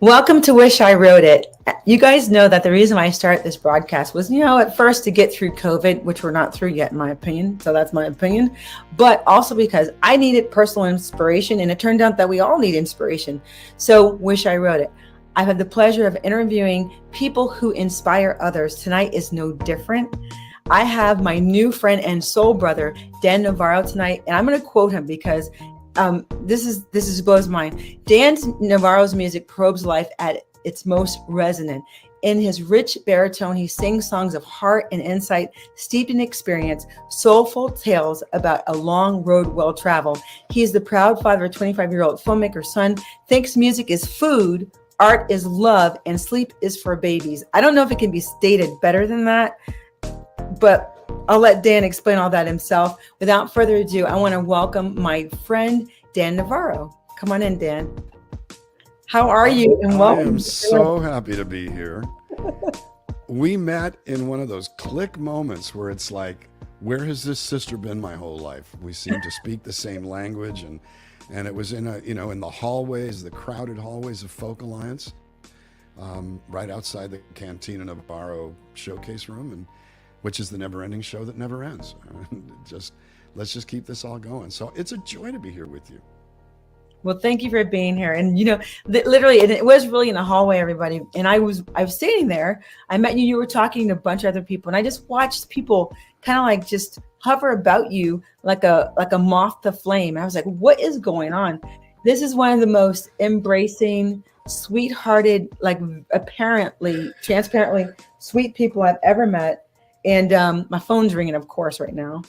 Welcome to Wish I Wrote It. You guys know that the reason why I started this broadcast was, at first to get through COVID, which we're not through yet, in my opinion. So that's my opinion. But also because I needed personal inspiration, and it turned out that we all need inspiration. So Wish I Wrote It. I've had the pleasure of interviewing people who inspire others. Tonight is no different. I have my new friend and soul brother, Dan Navarro, tonight, and I'm going to quote him because this blows my mind. Dan Navarro's music probes life at its most resonant. In his rich baritone, he sings songs of heart and insight, steeped in experience, soulful tales about a long road well traveled. He is the proud father of a 25-year-old filmmaker's son, thinks music is food, art is love, and sleep is for babies. I don't know if it can be stated better than that, but I'll let Dan explain all that himself. Without further ado, I want to welcome my friend, Dan Navarro. Come on in, Dan. How are you? And welcome. I am so happy to be here. We met in one of those click moments where it's like, where has this sister been my whole life? We seem to speak the same language, and it was in in the hallways, the crowded hallways of Folk Alliance, right outside the Cantina Navarro showcase room, and which is the never-ending show that never ends. Let's just keep this all going. So it's a joy to be here with you. Well, thank you for being here. And literally, and it was really in the hallway, everybody. And I was standing there. I met you. You were talking to a bunch of other people, and I just watched people kind of like just hover about you like a moth to flame. I was like, what is going on? This is one of the most embracing, sweethearted, like apparently, transparently sweet people I've ever met. And my phone's ringing, of course, right now,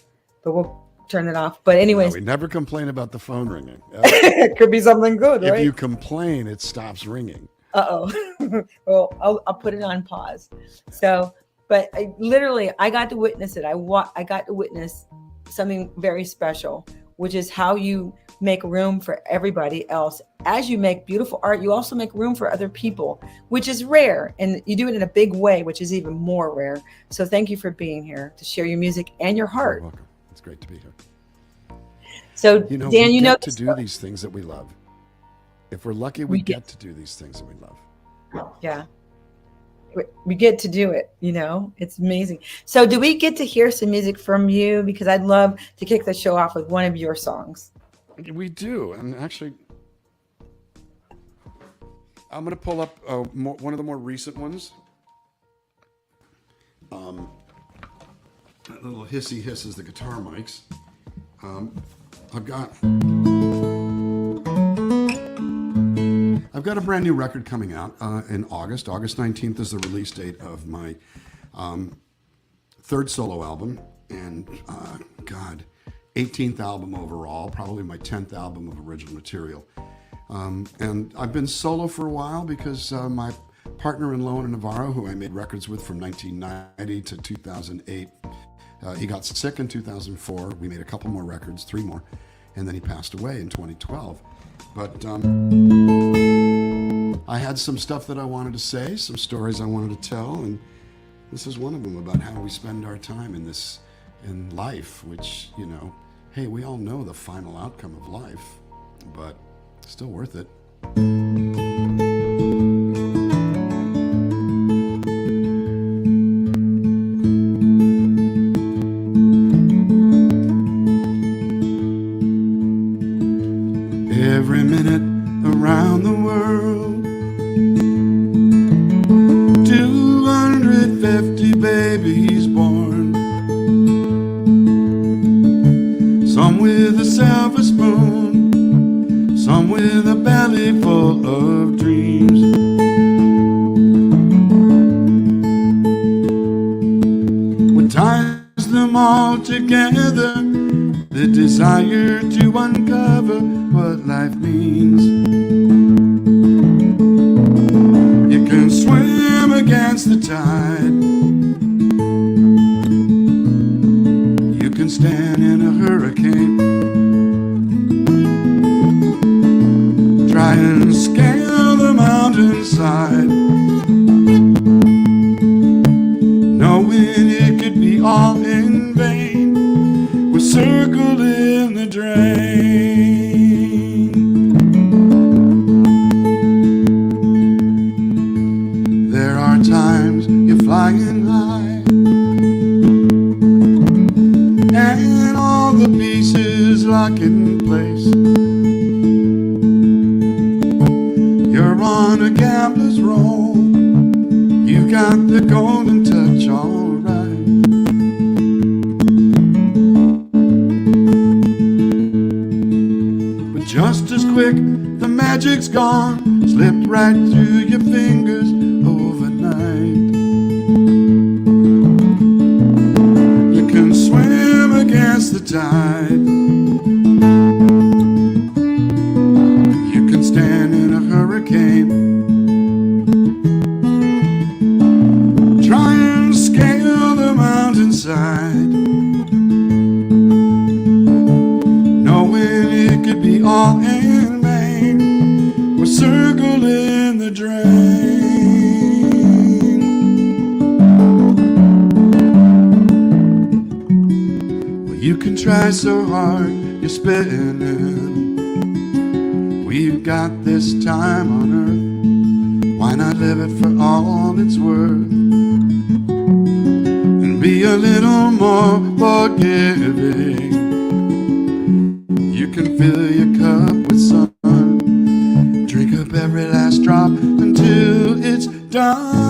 but we'll turn it off. But anyways, we never complain about the phone ringing. It could be something good, right? If you complain, it stops ringing. Well, I'll put it on pause. So, but I got to witness it. I got to witness something very special, which is how you make room for everybody else. As you make beautiful art, you also make room for other people, which is rare. And you do it in a big way, which is even more rare. So thank you for being here to share your music and your heart. You're welcome. It's great to be here. So Dan, we get to do these things that we love. If we're lucky, we get to do these things that we love. Yeah. We get to do it, it's amazing. So do we get to hear some music from you? Because I'd love to kick the show off with one of your songs. We do. And actually, I'm going to pull up one of the more recent ones. That little hissy hiss is the guitar mics. I've got a brand new record coming out in August. August 19th is the release date of my third solo album, and 18th album overall, probably my 10th album of original material. And I've been solo for a while because my partner in Lowen Navarro, who I made records with from 1990 to 2008, he got sick in 2004. We made a couple more records, 3 more, and then he passed away in 2012. But I had some stuff that I wanted to say, some stories I wanted to tell, and this is one of them about how we spend our time in life, which, hey, we all know the final outcome of life, but still worth it. Every minute around the world, 250 babies born, some with a silver spoon, some with a belly full of dreams. What ties them all together, the desire to uncover what life means. You can swim against the tide, you can stand in a hurricane, try and scale the mountainside, knowing it could be all in vain. We're circled in the drain. lock in place. You're on a gambler's roll. You got the golden touch, all right. But just as quick, the magic's gone, slipped right through your fingers overnight. You can swim against the tide. You can stand in a hurricane. Try and scale the mountainside, knowing it could be all in vain. We're circling the drain. Well, you can try so hard, you're spinning. We've got this time on earth. Why not live it for all it's worth? And be a little more forgiving. You can fill your cup with sun. Drink up every last drop until it's done.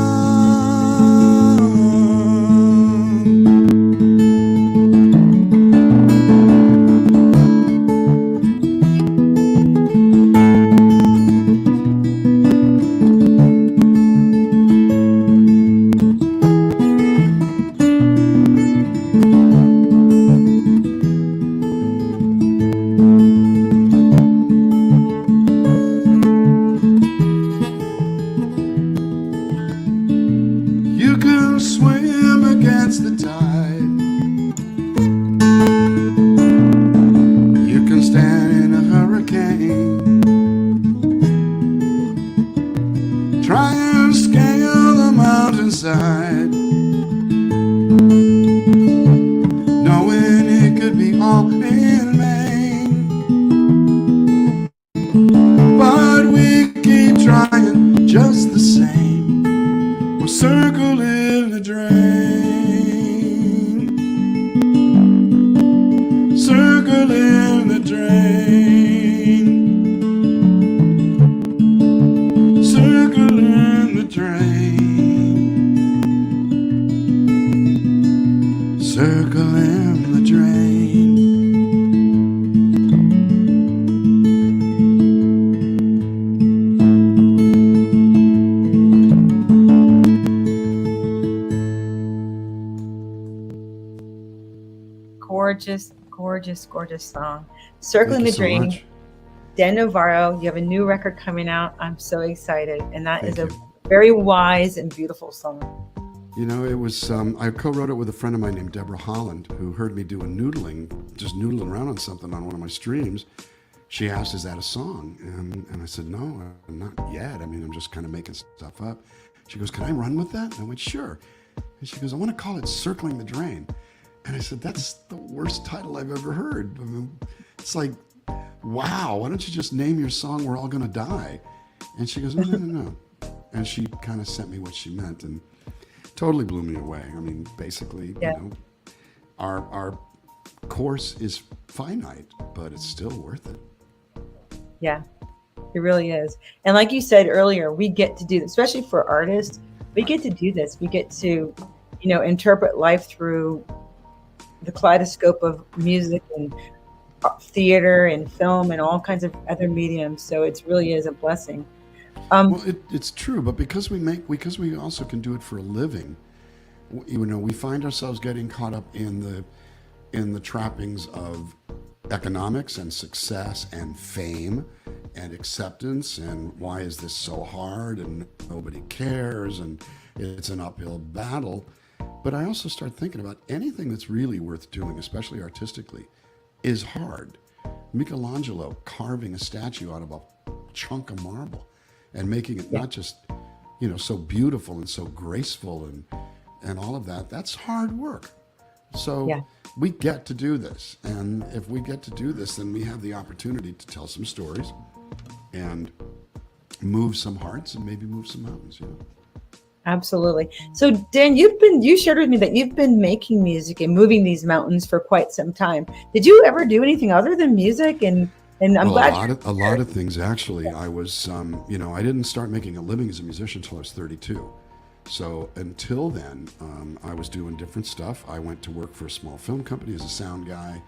Gorgeous song. Circling the Drain. So Dan Navarro, you have a new record coming out. I'm so excited. And that is a very wise and beautiful song. You know, it was, I co-wrote it with a friend of mine named Deborah Holland, who heard me doing just noodling around on something on one of my streams. She asked, is that a song? And I said, no, not yet. I mean, I'm just kind of making stuff up. She goes, can I run with that? And I went, sure. And she goes, I want to call it Circling the Drain. And I said, that's the worst title I've ever heard. I mean, it's like, wow, why don't you just name your song We're All Gonna Die? And she goes, no. And she kind of sent me what she meant and totally blew me away. I mean, basically, you know, our course is finite, but it's still worth it. Yeah, it really is. And like you said earlier, we get to do this, especially for artists, we get to do this. We get to, interpret life through the kaleidoscope of music and theater and film and all kinds of other mediums. So it really is a blessing. Well, it's true, but because we also can do it for a living, we find ourselves getting caught up in the trappings of economics and success and fame and acceptance and why is this so hard and nobody cares and it's an uphill battle. But I also start thinking about anything that's really worth doing, especially artistically, is hard. Michelangelo carving a statue out of a chunk of marble and making it not just, so beautiful and so graceful and all of that, that's hard work. So we get to do this. And if we get to do this, then we have the opportunity to tell some stories and move some hearts and maybe move some mountains, Absolutely. So Dan, you shared with me that you've been making music and moving these mountains for quite some time. Did you ever do anything other than music? And I'm glad a lot of things actually. I was, I didn't start making a living as a musician until I was 32. So until then, I was doing different stuff. I went to work for a small film company as a sound guy.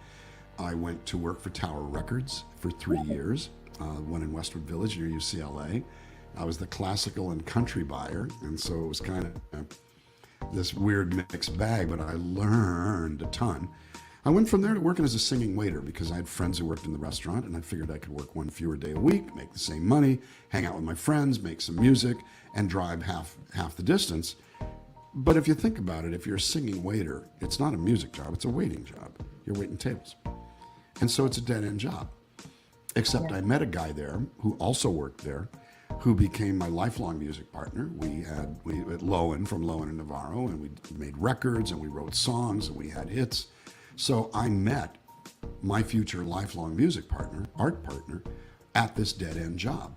I went to work for Tower Records for 3 years, one in Westwood Village near UCLA. I was the classical and country buyer, and so it was kind of this weird mixed bag, but I learned a ton. I went from there to working as a singing waiter because I had friends who worked in the restaurant, and I figured I could work one fewer day a week, make the same money, hang out with my friends, make some music, and drive half the distance. But if you think about it, if you're a singing waiter, it's not a music job, it's a waiting job. You're waiting tables. And so it's a dead-end job. Except I met a guy there who also worked there, who became my lifelong music partner. We had Lowen from Lowen Navarro, and we made records, and we wrote songs, and we had hits. So I met my future lifelong music partner, art partner, at this dead-end job.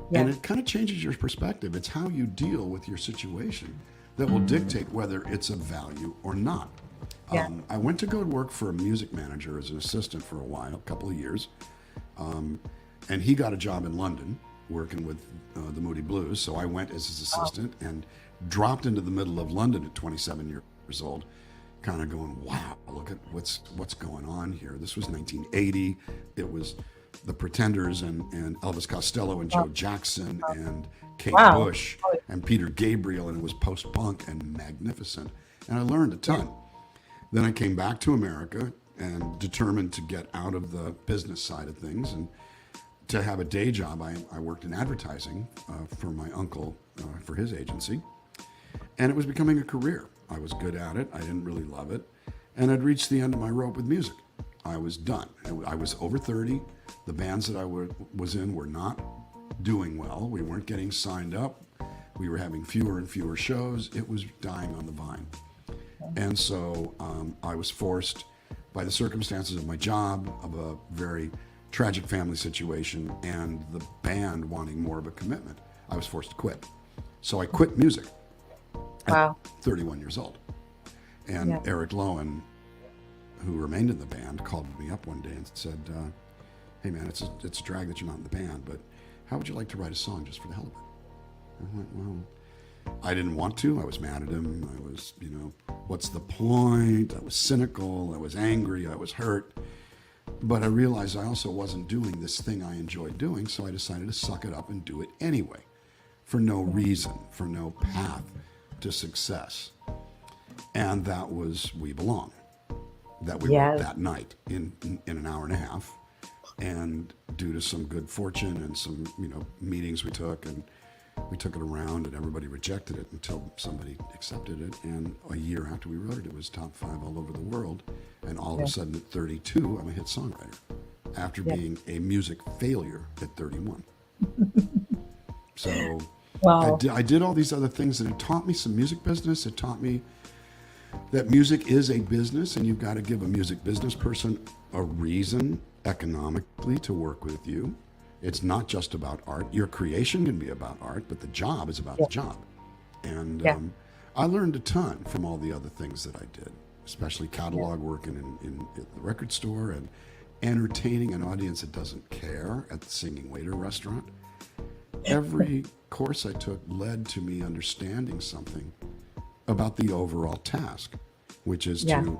Yeah. And it kind of changes your perspective. It's how you deal with your situation that will dictate whether it's of value or not. Yeah. I went to go to work for a music manager as an assistant for a while, a couple of years. And he got a job in London working with the Moody Blues. So I went as his assistant and dropped into the middle of London at 27 years old, kind of going, wow, look at what's going on here. This was 1980. It was the Pretenders and Elvis Costello and Joe Jackson and Kate Bush and Peter Gabriel, and it was post-punk and magnificent. And I learned a ton. Then I came back to America and determined to get out of the business side of things and to have a day job. I worked in advertising for my uncle, for his agency, and it was becoming a career. I was good at it. I didn't really love it. And I'd reached the end of my rope with music. I was done. I was over 30. The bands that I was in were not doing well. We weren't getting signed up. We were having fewer and fewer shows. It was dying on the vine. And so I was forced, by the circumstances of my job, of a very tragic family situation, and the band wanting more of a commitment, I was forced to quit. So I quit music at 31 years old. And Eric Lowen, who remained in the band, called me up one day and said, hey man, it's a drag that you're not in the band, but how would you like to write a song just for the hell of it? I went, well, I didn't want to. I was mad at him. I was, what's the point? I was cynical. I was angry. I was hurt. But I realized I also wasn't doing this thing I enjoyed doing, so I decided to suck it up and do it anyway, for no reason, for no path to success. And that was We Belong, that we wrote that night in an hour and a half. And due to some good fortune and some, meetings we took it around, and everybody rejected it until somebody accepted it. And a year after we wrote it, it was top 5 all over the world. And all of a sudden at 32, I'm a hit songwriter after being a music failure at 31. So I did all these other things, and it taught me some music business. It taught me that music is a business, and you've got to give a music business person a reason economically to work with you. It's not just about art. Your creation can be about art, but the job is about the job. And I learned a ton from all the other things that I did, especially catalog working in the record store and entertaining an audience that doesn't care at the Singing Waiter restaurant. Every course I took led to me understanding something about the overall task, which is to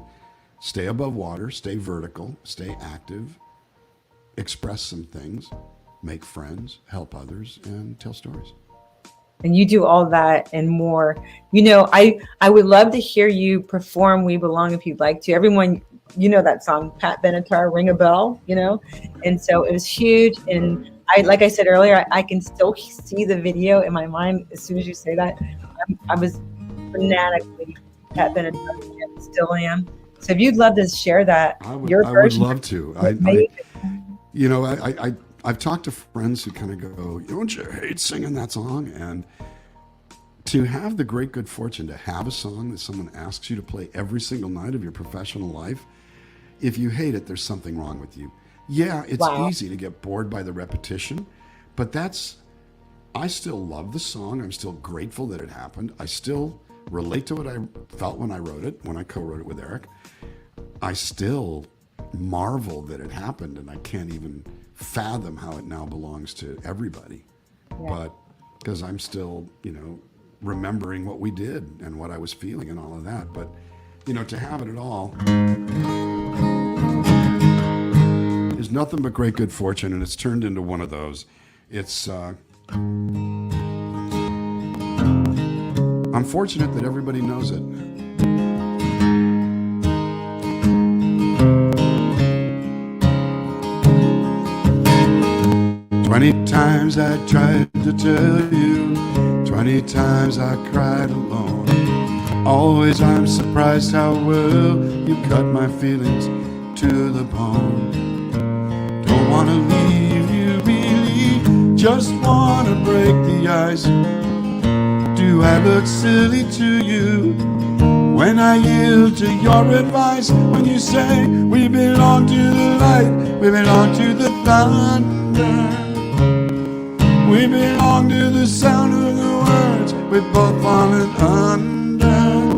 stay above water, stay vertical, stay active, express some things, make friends, help others, and tell stories. And you do all that and more. I would love to hear you perform We Belong if you'd like to. Everyone, that song, Pat Benatar, Ring a Bell, And so it was huge. And like I said earlier, I can still see the video in my mind as soon as you say that. I was fanatically Pat Benatar, still am. So if you'd love to share that, I would love to. I've talked to friends who kind of go, don't you hate singing that song? And to have the great good fortune to have a song that someone asks you to play every single night of your professional life, if you hate it, there's something wrong with you. Yeah, it's easy to get bored by the repetition, but that's I still love the song. I'm still grateful that it happened. I still relate to what I felt when I wrote it, when I co-wrote it with Eric. I still marvel that it happened, and I can't even fathom how it now belongs to everybody. Yeah. But because I'm still, remembering what we did and what I was feeling and all of that. But, to have it at all is nothing but great good fortune, and it's turned into one of those. It's, I'm fortunate that everybody knows it. 20 times I tried to tell you, 20 times I cried alone. Always I'm surprised how well you cut my feelings to the bone. Don't wanna leave you really, just wanna break the ice. Do I look silly to you when I yield to your advice? When you say we belong to the light, we belong to the thunder, we belong to the sound of the words we're both falling under.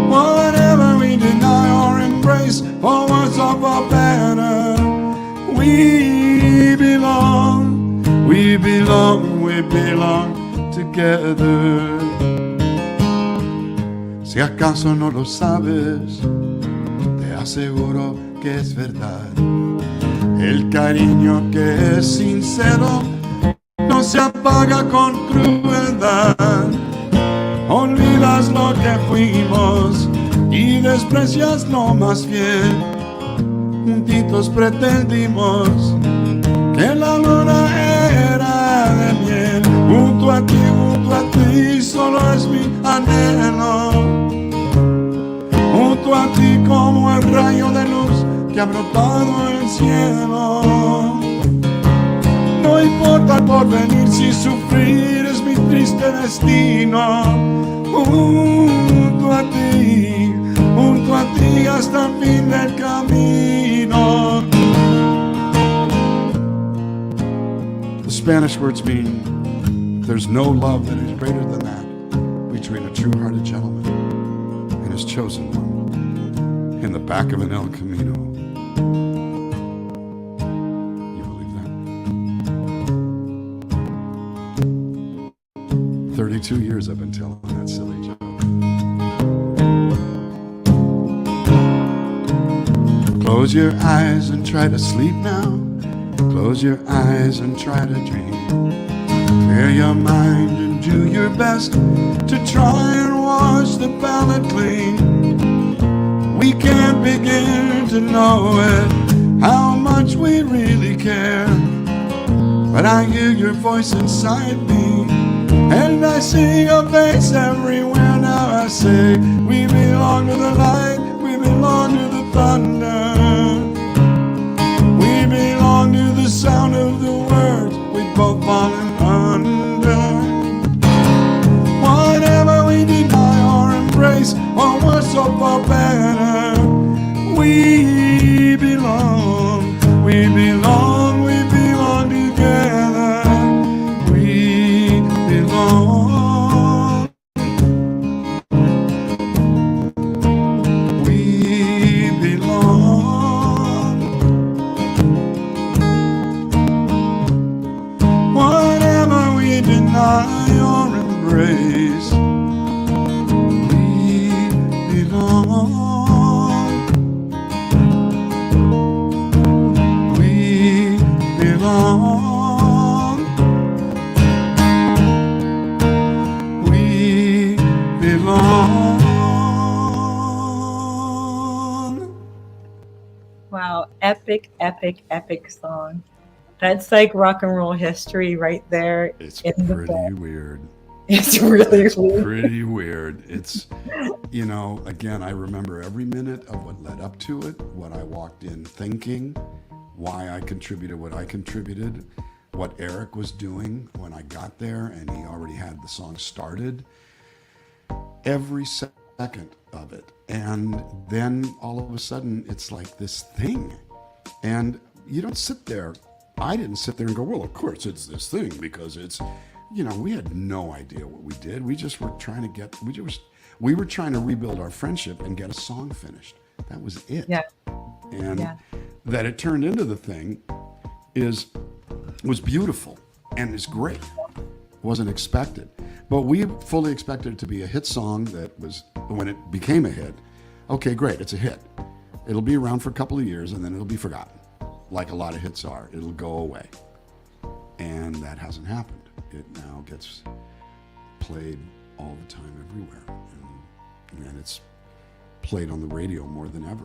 Whatever we deny or embrace, for worse or for better, we belong, we belong, we belong together. Si acaso no lo sabes, te aseguro que es verdad. El cariño que es sincero no se apaga con crueldad. Olvidas lo que fuimos y desprecias lo más fiel. Juntitos pretendimos que la luna era de miel. Junto a ti solo es mi anhelo. Junto a ti como el rayo de luz que ha brotado el cielo. No importa el porvenir si sufrir es mi triste destino. Junto a ti hasta el fin del camino. The Spanish words mean there's no love that is greater than that between a true-hearted gentleman and his chosen one in the back of an El Camino. You believe that? 32 years I've been telling that silly joke. Close your eyes and try to sleep now. Close your eyes and try to dream. Clear your mind and do your best to try and wash the palate clean. We can't begin to know it, how much we really care. But I hear your voice inside me, and I see your face everywhere. Now I say, we belong to the light, we belong to the thunder, we belong to the sound of the words we both fallen under. Whatever we deny or embrace, or worse or for better, we belong, we belong, we belong together. We belong, we belong. Whatever we deny or embrace, we belong. We belong. We belong. Wow, epic, epic, epic song. That's like rock and roll history right there. It's in the pretty book. weird. It's really It's weird. pretty weird. It's, again, I remember every minute of what led up to it, what I walked in thinking, why I contributed what I contributed, what Eric was doing when I got there and he already had the song started. Every second of it. And then all of a sudden it's like this thing. And you don't sit there I didn't sit there and go, well, of course it's this thing because it's, we had no idea what we did. We just were trying we were trying to rebuild our friendship and get a song finished. That was it. Yeah. And that it turned into the thing was beautiful and is great. Wasn't expected. But we fully expected it to be a hit song that was, when it became a hit, okay, great, it's a hit. It'll be around for a couple of years and then it'll be forgotten. Like a lot of hits are. It'll go away. And that hasn't happened. It now gets played all the time everywhere. And it's played on the radio more than ever.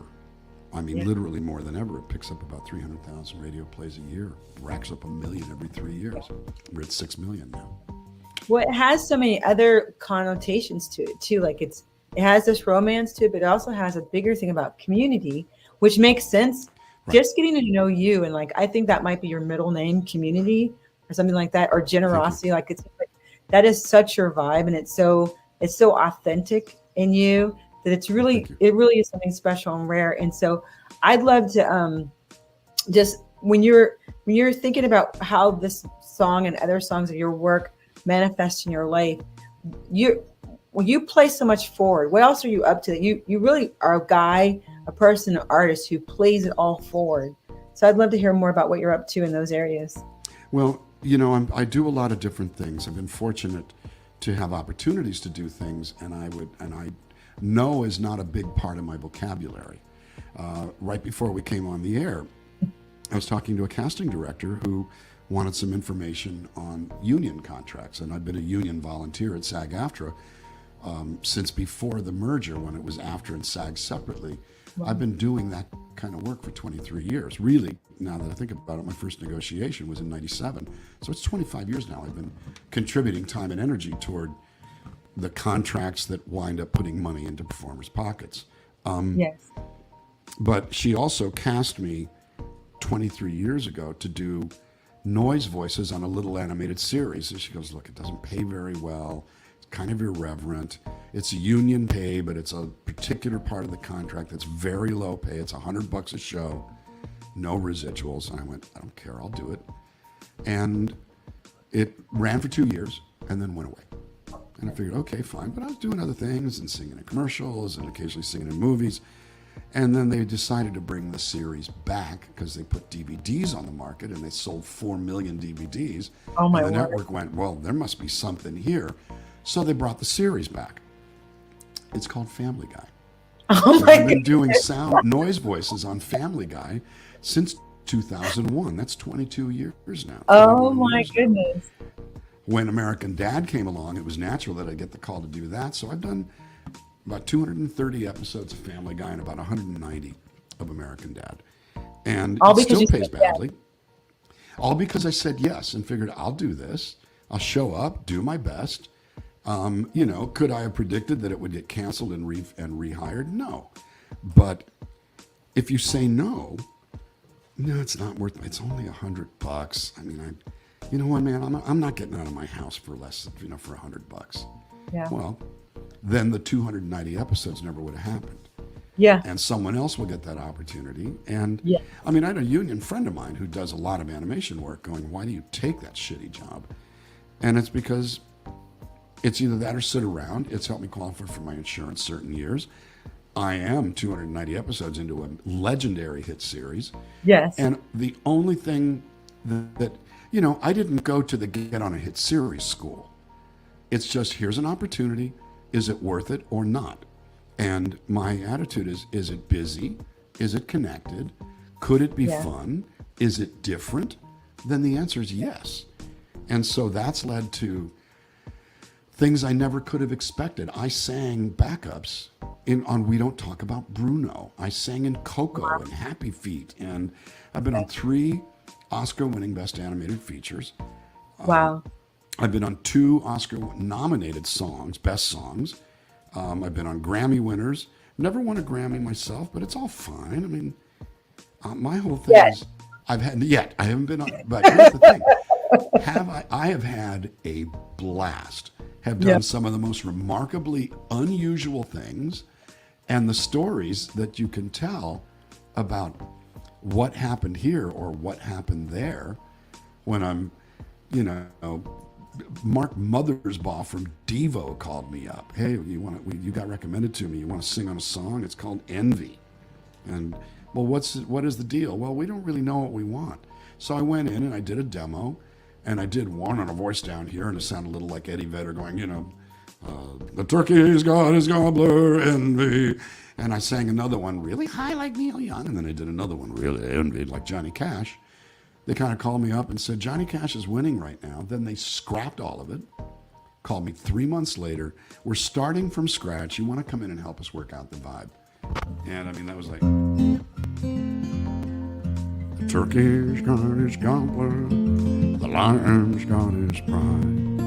I mean, literally more than ever. It picks up about 300,000 radio plays a year. Racks up 1 million every 3 years. We're at 6 million now. Well, it has so many other connotations to it too. Like it has this romance to it, but it also has a bigger thing about community, which makes sense. Right. Just getting to know you, and like I think that might be your middle name, community, or something like that, or generosity. Like that is such your vibe, and it's so authentic in you that it really is something special and rare. And so I'd love to just when you're thinking about how this song and other songs of your work manifest in your life, when you play so much forward, what else are you up to that you really are a person, an artist who plays it all forward? So I'd love to hear more about what you're up to in those areas. Well, I do a lot of different things. I've been fortunate to have opportunities to do things, and I know is not a big part of my vocabulary. Right before we came on the air, I was talking to a casting director who wanted some information on union contracts, and I've been a union volunteer at SAG-AFTRA since before the merger, when it was AFTRA and SAG separately. Wow. I've been doing that kind of work for 23 years. Really, now that I think about it, my first negotiation was in 97. So it's 25 years now I've been contributing time and energy toward the contracts that wind up putting money into performers' pockets. Yes. But she also cast me 23 years ago to do noise voices on a little animated series. And she goes, look, it doesn't pay very well. It's kind of irreverent. It's a union pay, but it's a particular part of the contract that's very low pay. It's $100 a show, no residuals. And I went, I don't care, I'll do it. And it ran for 2 years and then went away. And I figured, okay, fine. But I was doing other things and singing in commercials and occasionally singing in movies. And then they decided to bring the series back because they put DVDs on the market and they sold 4 million DVDs. Oh my and the word. network went, well, there must be something here. So they brought the series back. It's called Family Guy. Oh my I've been doing sound noise voices on Family Guy since 2001. That's 22 years now. Oh my goodness. When American Dad came along, it was natural that I get the call to do that. So I've done about 230 episodes of Family Guy and about 190 of American Dad. And it still pays badly. All because I said yes and figured I'll do this. I'll show up, do my best. Could I have predicted that it would get canceled and rehired? No. But if you say no, it's not worth it. It's only $100. I mean, you know what, man? I'm not getting out of my house for less, for $100. Yeah. Well, then the 290 episodes never would have happened. Yeah. And someone else will get that opportunity. And I had a union friend of mine who does a lot of animation work going, why do you take that shitty job? And it's because it's either that or sit around. It's helped me qualify for my insurance certain years. I am 290 episodes into a legendary hit series. Yes. And the only thing that I didn't go to the Get on a Hit series school. It's just, here's an opportunity. Is it worth it or not? And my attitude is it busy? Is it connected? Could it be fun? Is it different? Then the answer is yes. And so that's led to things I never could have expected. I sang backups on We Don't Talk About Bruno. I sang in Coco and Happy Feet. And I've been on 3 Oscar-winning Best Animated Features. Wow. I've been on 2 Oscar-nominated songs, Best Songs. I've been on Grammy winners. Never won a Grammy myself, but it's all fine. I mean, my whole thing is, I haven't been on, but here's the thing. I have had a blast. Have done some of the most remarkably unusual things, and the stories that you can tell about what happened here or what happened there when I'm, you know, Mark Mothersbaugh from Devo called me up. Hey, you got recommended to me. You want to sing on a song? It's called Envy. And, well, what is the deal? Well, we don't really know what we want. So I went in and I did a demo, and I did one on a voice down here, and it sounded a little like Eddie Vedder going, you know, the turkey's got his gobbler envy. And I sang another one really high like Neil Young, and then I did another one really envy like Johnny Cash. They kind of called me up and said, Johnny Cash is winning right now. Then they scrapped all of it, called me 3 months later. We're starting from scratch. You want to come in and help us work out the vibe? And I mean, that was like, the turkey's got his gobbler, the lion's got his pride.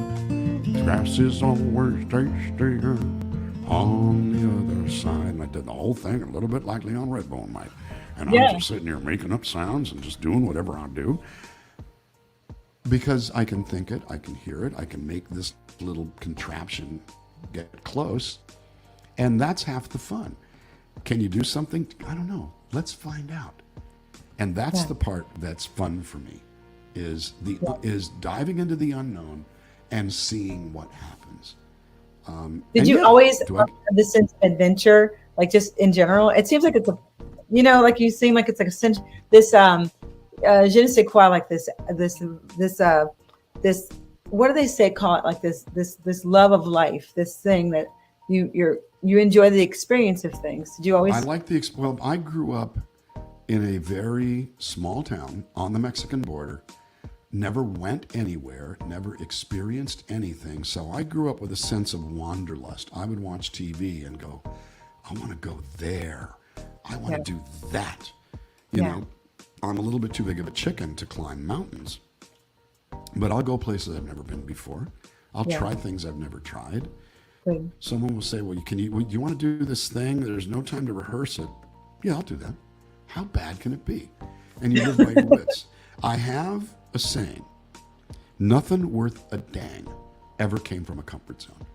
The grass is always tastier on the other side. And I did the whole thing a little bit like Leon Redbone might. And I'm just sitting here making up sounds and just doing whatever I do. Because I can think it, I can hear it, I can make this little contraption get close. And that's half the fun. Can you do something? I don't know. Let's find out. And that's the part that's fun for me, is diving into the unknown and seeing what happens. Did you always have this sense of adventure, like just in general? It seems like it's a, you know, like you seem like it's like a sense, this je ne sais quoi, like this, what do they say? Call it like this love of life, this thing that you enjoy the experience of things. Did you always? I like well, I grew up in a very small town on the Mexican border. Never went anywhere, never experienced anything. So I grew up with a sense of wanderlust. I would watch TV and go, I want to go there. I want to do that. You know, I'm a little bit too big of a chicken to climb mountains, but I'll go places I've never been before. I'll try things I've never tried. Good. Someone will say, well, you want to do this thing? There's no time to rehearse it. Yeah, I'll do that. How bad can it be? And you live by your wits. I have a saying, nothing worth a dang ever came from a comfort zone.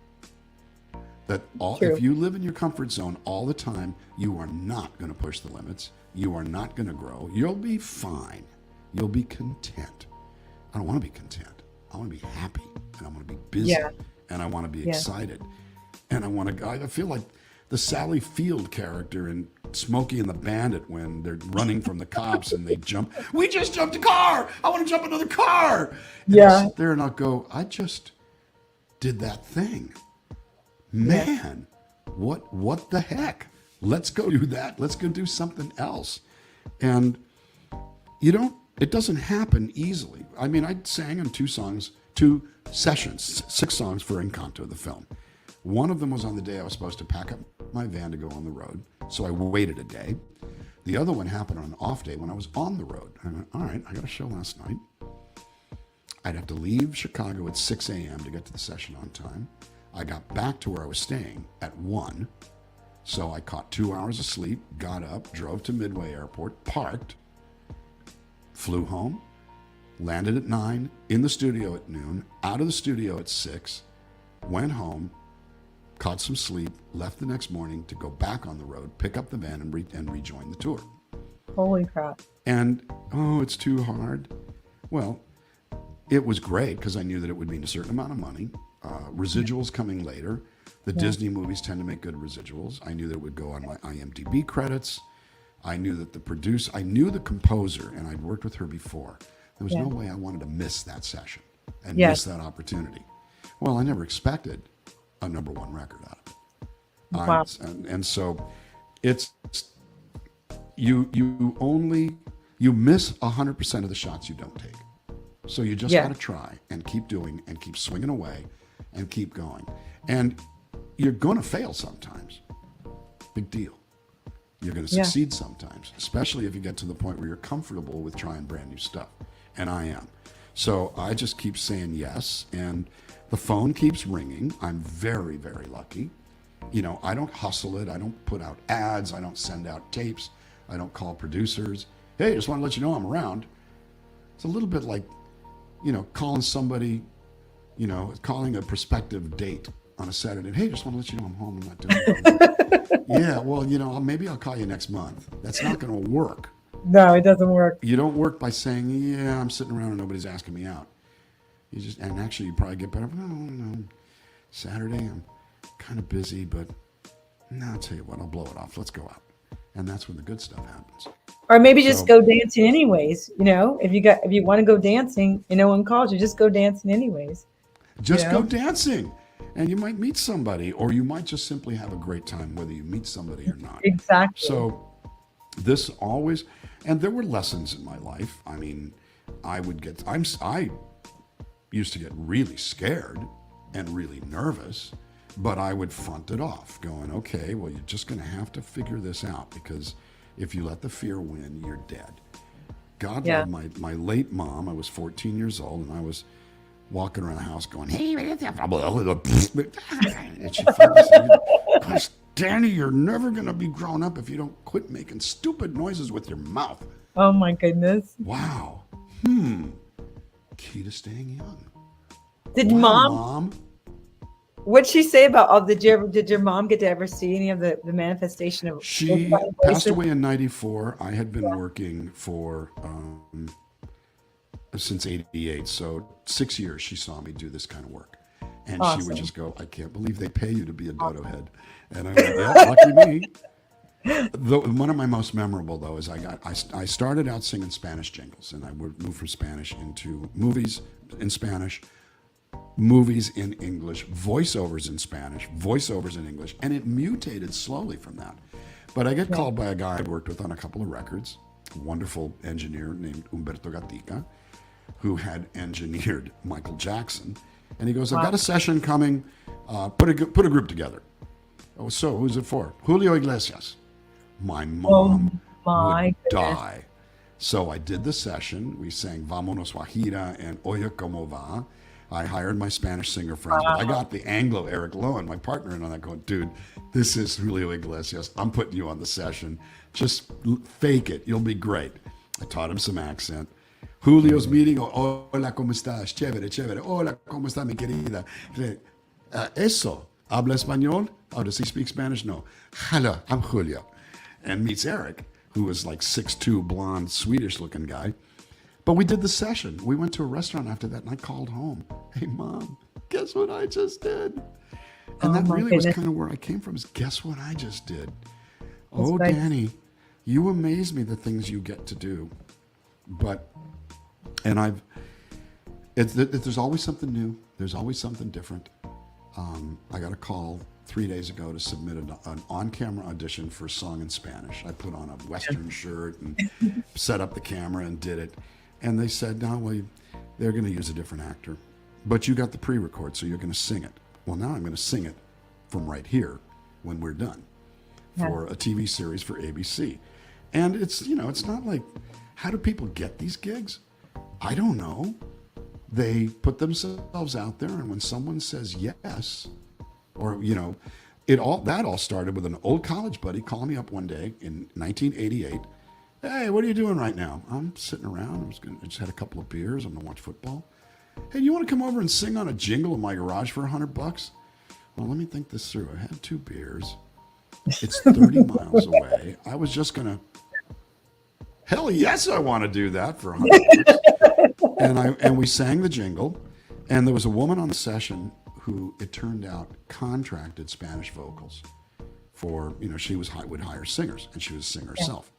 That if you live in your comfort zone all the time, you are not going to push the limits. You are not going to grow. You'll be fine. You'll be content. I don't want to be content. I want to be happy, and I want to be busy, and I want to be excited, and I feel like the Sally Field character in Smokey and the Bandit when they're running from the cops and they jump. We just jumped a car. I want to jump another car. And I sit there and I'll go, I just did that thing. Man, what the heck? Let's go do that. Let's go do something else. And it doesn't happen easily. I mean, I sang in 2 sessions, 6 songs for Encanto, the film. One of them was on the day I was supposed to pack up my van to go on the road, so I waited a day. The other one happened on an off day when I was on the road. I went, all right, I got a show last night. I'd have to leave Chicago at 6 a.m. to get to the session on time. I got back to where I was staying at 1, so I caught 2 hours of sleep, got up, drove to Midway Airport, parked, flew home, landed at 9, in the studio at noon, out of the studio at 6, went home, caught some sleep, left the next morning to go back on the road, pick up the van, and rejoin the tour. Holy crap. And, it's too hard. Well, it was great because I knew that it would mean a certain amount of money. Residuals coming later. The Disney movies tend to make good residuals. I knew that it would go on my IMDb credits. I knew that I knew the composer, and I'd worked with her before. There was no way I wanted to miss that session and miss that opportunity. Well, I never expected a number 1 record out of it. Wow. And so it's you miss 100% of the shots you don't take. So you just got to try and keep doing and keep swinging away and keep going. And you're going to fail sometimes. Big deal. You're going to succeed sometimes, especially if you get to the point where you're comfortable with trying brand new stuff. And I am. So I just keep saying yes, and the phone keeps ringing. I'm very, very lucky. I don't hustle it. I don't put out ads. I don't send out tapes. I don't call producers. Hey, just want to let you know I'm around. It's a little bit like, calling somebody, calling a prospective date on a Saturday. Hey, just want to let you know I'm home. I'm not doing anything. Yeah, well, maybe I'll call you next month. That's not going to work. No, it doesn't work. You don't work by saying, yeah, I'm sitting around and nobody's asking me out. You just, and actually you probably get better. No, Saturday I'm kind of busy, but no, I'll tell you what, I'll blow it off. Let's go out. And that's when the good stuff happens. Or maybe just go dancing anyways. If you want to go dancing and no one calls you, just go dancing anyways. Just go dancing. And you might meet somebody, or you might just simply have a great time, whether you meet somebody or not. Exactly. So this always, and there were lessons in my life. I mean, I used to get really scared and really nervous, but I would front it off going, okay, well, you're just going to have to figure this out, because if you let the fear win, you're dead. God love my late mom. I was 14 years old, and I was walking around the house going, hey, and she finally said, gosh, Danny, you're never going to be grown up if you don't quit making stupid noises with your mouth. Oh, my goodness. Wow. Key to staying young. Did mom? What'd she say about did your mom get to ever see any of the manifestation of? She passed away in 94. I had been working for since 88, so 6 years she saw me do this kind of work, and she would just go, I can't believe they pay you to be a dodo head. And I went, yeah, lucky me. One of my most memorable though is I started out singing Spanish jingles, and I would move from Spanish into movies in Spanish, movies in English, voiceovers in Spanish, voiceovers in English, and it mutated slowly from that. But I get called by a guy I'd worked with on a couple of records, a wonderful engineer named Humberto Gatica, who had engineered Michael Jackson, and he goes, I've got a session coming, put a group together. Oh, so who's it for? Julio Iglesias. My mom would die. So I did the session. We sang Vámonos Guajira and Oye Como Va. I hired my Spanish singer friends, but I got the Anglo Eric Lowen, my partner, in on that going, dude, this is Julio Iglesias. I'm putting you on the session. Just fake it. You'll be great. I taught him some accent. Julio's meeting, hola, ¿cómo estás? Chévere, chévere. Hola, ¿cómo está mi querida? Eso, ¿habla español? Oh, does he speak Spanish? No. Hello, I'm Julio. And meets Eric, who was like 6'2", blonde, Swedish-looking guy. But we did the session. We went to a restaurant after that, and I called home. Hey, Mom, guess what I just did? And that really was kind of where I came from, is guess what I just did? Oh, Danny, you amaze me, the things you get to do. There's always something new. There's always something different. I got a call 3 days ago to submit an on-camera audition for a song in Spanish. I put on a Western shirt and set up the camera and did it. And they said, no, well, they're going to use a different actor. But you got the pre-record, so you're going to sing it. Well, now I'm going to sing it from right here when we're done for a TV series for ABC. And it's not like, how do people get these gigs? I don't know. They put themselves out there, and when someone says yes, or, that all started with an old college buddy calling me up one day in 1988. Hey, what are you doing right now? I'm sitting around. I just had a couple of beers. I'm going to watch football. Hey, you want to come over and sing on a jingle in my garage for $100? Well, let me think this through. I had 2 beers. It's 30 miles away. I was just going to, hell yes, I want to do that for $100. And we sang the jingle. And there was a woman on the session who, it turned out, contracted Spanish vocals for, she would hire singers, and she was a singer herself.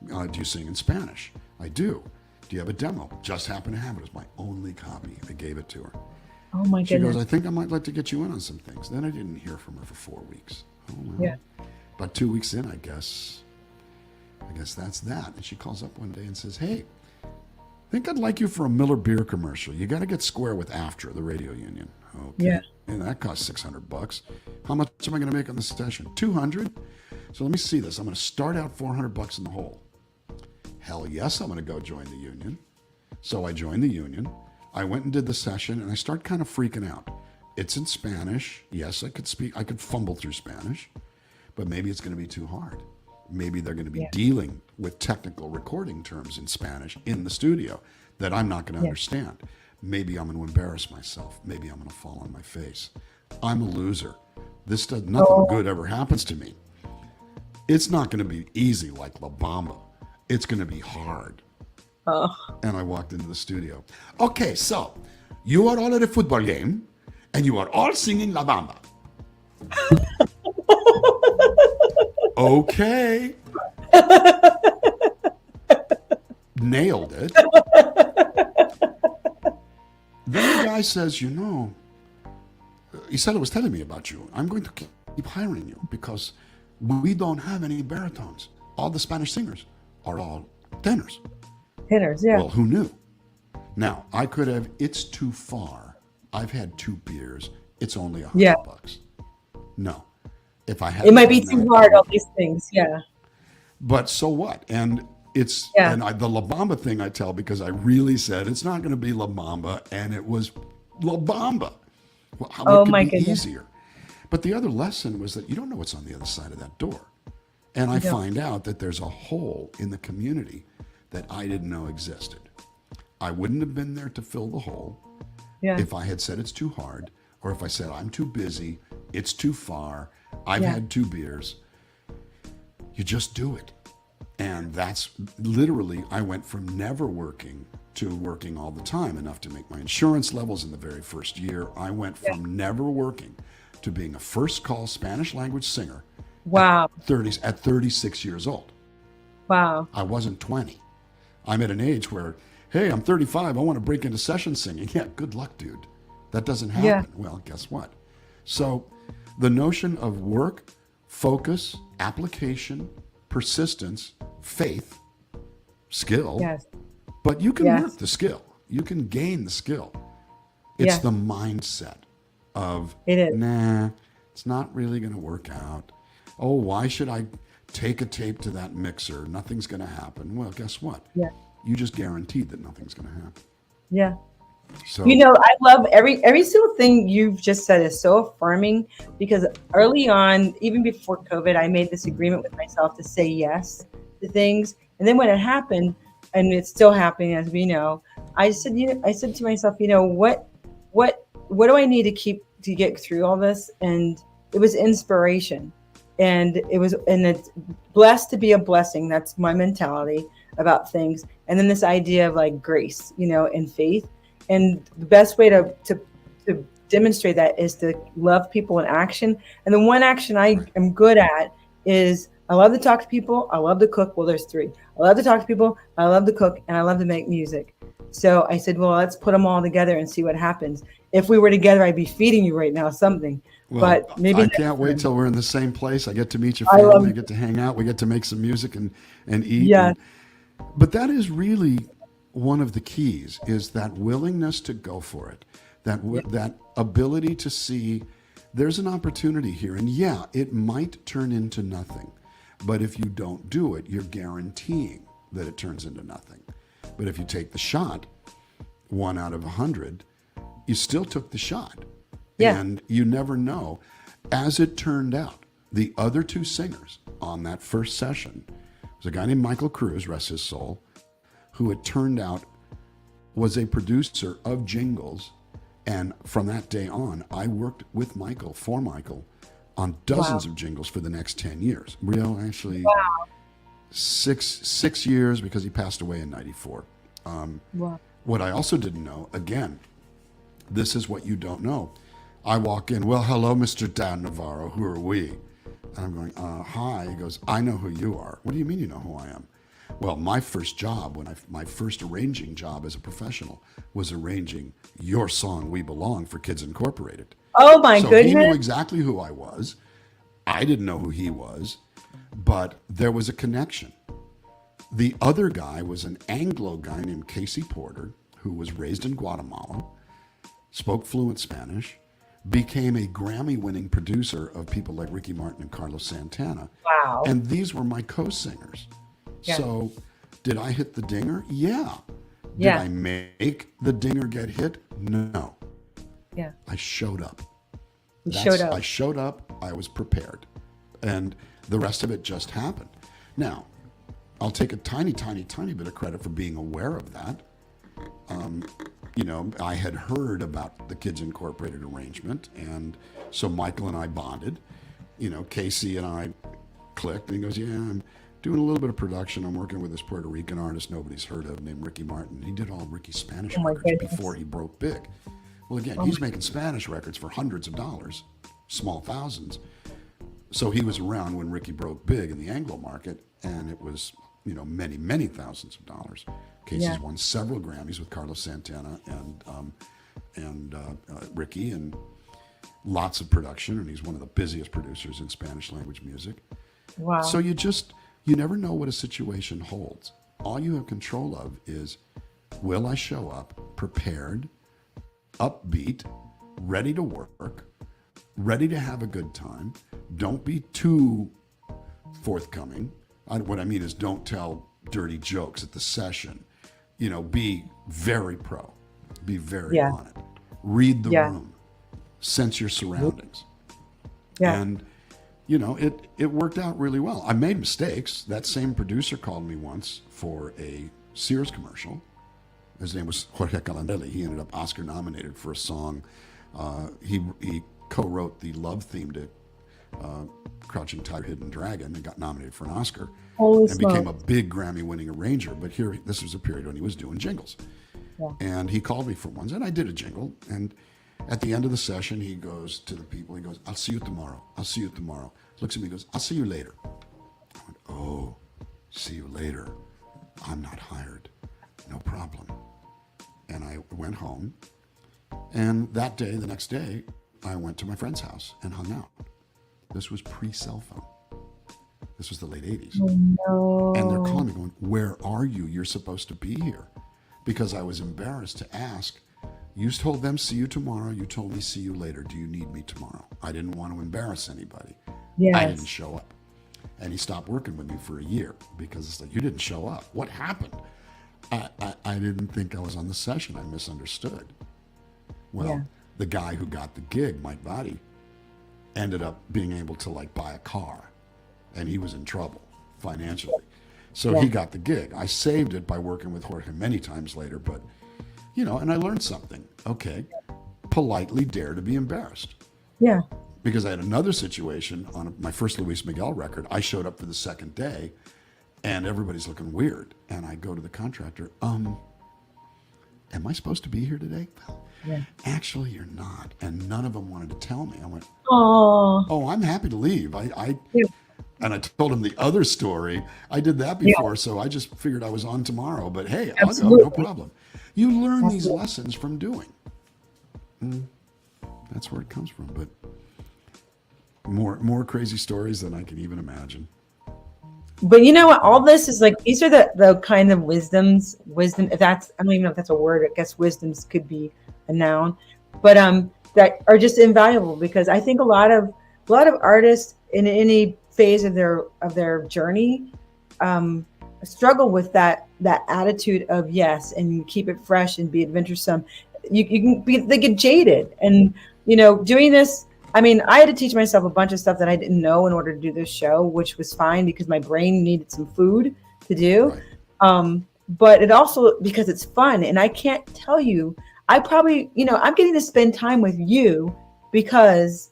Do you sing in Spanish? I do. Do you have a demo? Just happen to have it. It was my only copy. I gave it to her. Oh my goodness. She goes, I think I might like to get you in on some things. Then I didn't hear from her for 4 weeks. Oh, well. About 2 weeks in, I guess that's that. And she calls up one day and says, hey, I think I'd like you for a Miller Beer commercial. You got to get square with AFTRA, the radio union. Okay. Yeah. And that costs $600. How much am I going to make on this session? $200. So let me see this. I'm going to start out $400 in the hole. Hell yes, I'm going to go join the union. So I joined the union. I went and did the session, and I start kind of freaking out. It's in Spanish. Yes, I could fumble through Spanish, but maybe it's going to be too hard. Maybe they're going to be dealing with technical recording terms in Spanish in the studio that I'm not going to understand. Maybe I'm going to embarrass myself. Maybe I'm going to fall on my face. I'm a loser. Nothing good ever happens to me. It's not going to be easy like La Bamba. It's going to be hard. Oh. And I walked into the studio. Okay, so you are all at a football game and you are all singing La Bamba. Okay. Nailed it. Then the guy says, you know, Isela was telling me about you. I'm going to keep hiring you because we don't have any baritones. All the Spanish singers are all tenors. Tenors, yeah. Well, who knew? Now, I could have, it's too far. I've had 2 beers. It's only $100. No. If I had, it might be too hard, all these things, yeah. But so what? And it's, and the La Bamba thing I tell because I really said it's not going to be La Bamba, and it was La Bamba. Well, how could be goodness. Easier? But the other lesson was that you don't know what's on the other side of that door. And I find out that there's a hole in the community that I didn't know existed. I wouldn't have been there to fill the hole if I had said it's too hard, or if I said I'm too busy, it's too far, I've had 2 beers. You just do it. And that's literally, I went from never working to working all the time, enough to make my insurance levels in the very first year. I went from never working to being a first call Spanish language singer. Wow. At 36 years old. Wow. I wasn't 20. I'm at an age where, hey, I'm 35. I want to break into session singing. Yeah, good luck, dude. That doesn't happen. Yeah. Well, guess what? So the notion of work, focus, application, persistence, faith, skill, but you can work the skill. You can gain the skill. It's the mindset of, nah, it's not really going to work out. Oh, why should I take a tape to that mixer? Nothing's going to happen. Well, guess what? Yeah. You just guaranteed that nothing's going to happen. Yeah. So, you know, I love every single thing you've just said is so affirming, because early on, even before COVID, I made this agreement with myself to say yes to things. And then when it happened, and it's still happening, as we know, I said to myself, you know, what do I need to get through all this? And it was inspiration. And it's blessed to be a blessing. That's my mentality about things. And then this idea of like grace, you know, and faith. And the best way to demonstrate that is to love people in action. And the one action I am good at is I love to talk to people. I love to cook. Well, there's 3. I love to talk to people. I love to cook, and I love to make music. So I said, well, let's put them all together and see what happens. If we were together, I'd be feeding you right now something. Well, but maybe I can't wait till we're in the same place. I get to meet your family. I get to hang out. We get to make some music and eat. Yeah. But that is really one of the keys, is that willingness to go for it, that ability to see there's an opportunity here. And yeah, it might turn into nothing. But if you don't do it, you're guaranteeing that it turns into nothing. But if you take the shot, 1 out of 100, you still took the shot. Yeah. And you never know. As it turned out, the other 2 singers on that first session was a guy named Michael Cruz, rest his soul, who it turned out was a producer of jingles. And from that day on, I worked with Michael, for Michael, on dozens of jingles for the next 10 years. Real, actually, 6 years, because he passed away in 94. What I also didn't know, again, this is what you don't know. I walk in, well, hello, Mr. Dan Navarro, who are we? And I'm going, hi. He goes, I know who you are. What do you mean you know who I am? Well, my first job, my first arranging job as a professional was arranging your song, We Belong, for Kids Incorporated. Oh, my goodness. He knew exactly who I was. I didn't know who he was, but there was a connection. The other guy was an Anglo guy named Casey Porter, who was raised in Guatemala, spoke fluent Spanish, became a Grammy-winning producer of people like Ricky Martin and Carlos Santana. Wow. And these were my co-singers. Yeah. So did I hit the dinger? Yeah. Did I make the dinger get hit? No. Yeah. I showed up. I showed up. I was prepared. And the rest of it just happened. Now, I'll take a tiny, tiny, tiny bit of credit for being aware of that. You know, I had heard about the Kids Incorporated arrangement, and so Michael and I bonded. You know, Casey and I clicked, and he goes, yeah, doing a little bit of production. I'm working with this Puerto Rican artist nobody's heard of named Ricky Martin. He did all Ricky's Spanish records before he broke big. Well, again, he's making Spanish records for hundreds of dollars, small thousands. So he was around when Ricky broke big in the Anglo market, and it was, many, many thousands of dollars. Casey's won several Grammys with Carlos Santana and Ricky, and lots of production, and he's one of the busiest producers in Spanish language music. Wow. So you never know what a situation holds. All you have control of is, will I show up prepared, upbeat, ready to work, ready to have a good time? Don't be too forthcoming. What I mean is, don't tell dirty jokes at the session. Be very pro. Be very on it. Read the room. Sense your surroundings. Yeah. And, it worked out really well. I made mistakes. That same producer called me once for a Sears commercial. His name was Jorge Calandelli. He ended up Oscar nominated for a song. He co-wrote the love theme to Crouching Tiger, Hidden Dragon and got nominated for an Oscar. Became a big Grammy-winning arranger. But this was a period when he was doing jingles. Yeah. And he called me for once, and I did a jingle. And at the end of the session, he goes to the people, he goes, I'll see you tomorrow. I'll see you tomorrow. Looks at me and goes, I'll see you later. I went, oh, see you later. I'm not hired. No problem. And I went home. And the next day, I went to my friend's house and hung out. This was pre-cell phone. This was the late 80s. Oh, no. And they're calling me going, where are you? You're supposed to be here. Because I was embarrassed to ask. You told them, see you tomorrow. You told me, see you later. Do you need me tomorrow? I didn't want to embarrass anybody. Yes. I didn't show up. And he stopped working with me for a year because it's like, you didn't show up. What happened? I didn't think I was on the session. I misunderstood. Well, the guy who got the gig, Mike Body, ended up being able to buy a car. And he was in trouble financially. So he got the gig. I saved it by working with Jorge many times later, but and I learned something. Okay, politely dare to be embarrassed. Yeah. Because I had another situation on my first Luis Miguel record. I showed up for the second day, and everybody's looking weird. And I go to the contractor, am I supposed to be here today? Well, actually, you're not. And none of them wanted to tell me. I went, oh, I'm happy to leave. And I told him the other story. I did that before, so I just figured I was on tomorrow. But hey, I'll go, no problem. You learn these lessons from doing. That's where it comes from. But more crazy stories than I can even imagine. But you know what? All this is these are the kind of wisdom. If that's, I don't even know if that's a word. I guess wisdoms could be a noun, but that are just invaluable, because I think a lot of artists in any phase of their journey struggle with that attitude of yes, and keep it fresh and be adventuresome. They get jaded, and doing this. I mean, I had to teach myself a bunch of stuff that I didn't know in order to do this show, which was fine because my brain needed some food to do. Right. But it also, because it's fun, and I can't tell you, I probably, I'm getting to spend time with you because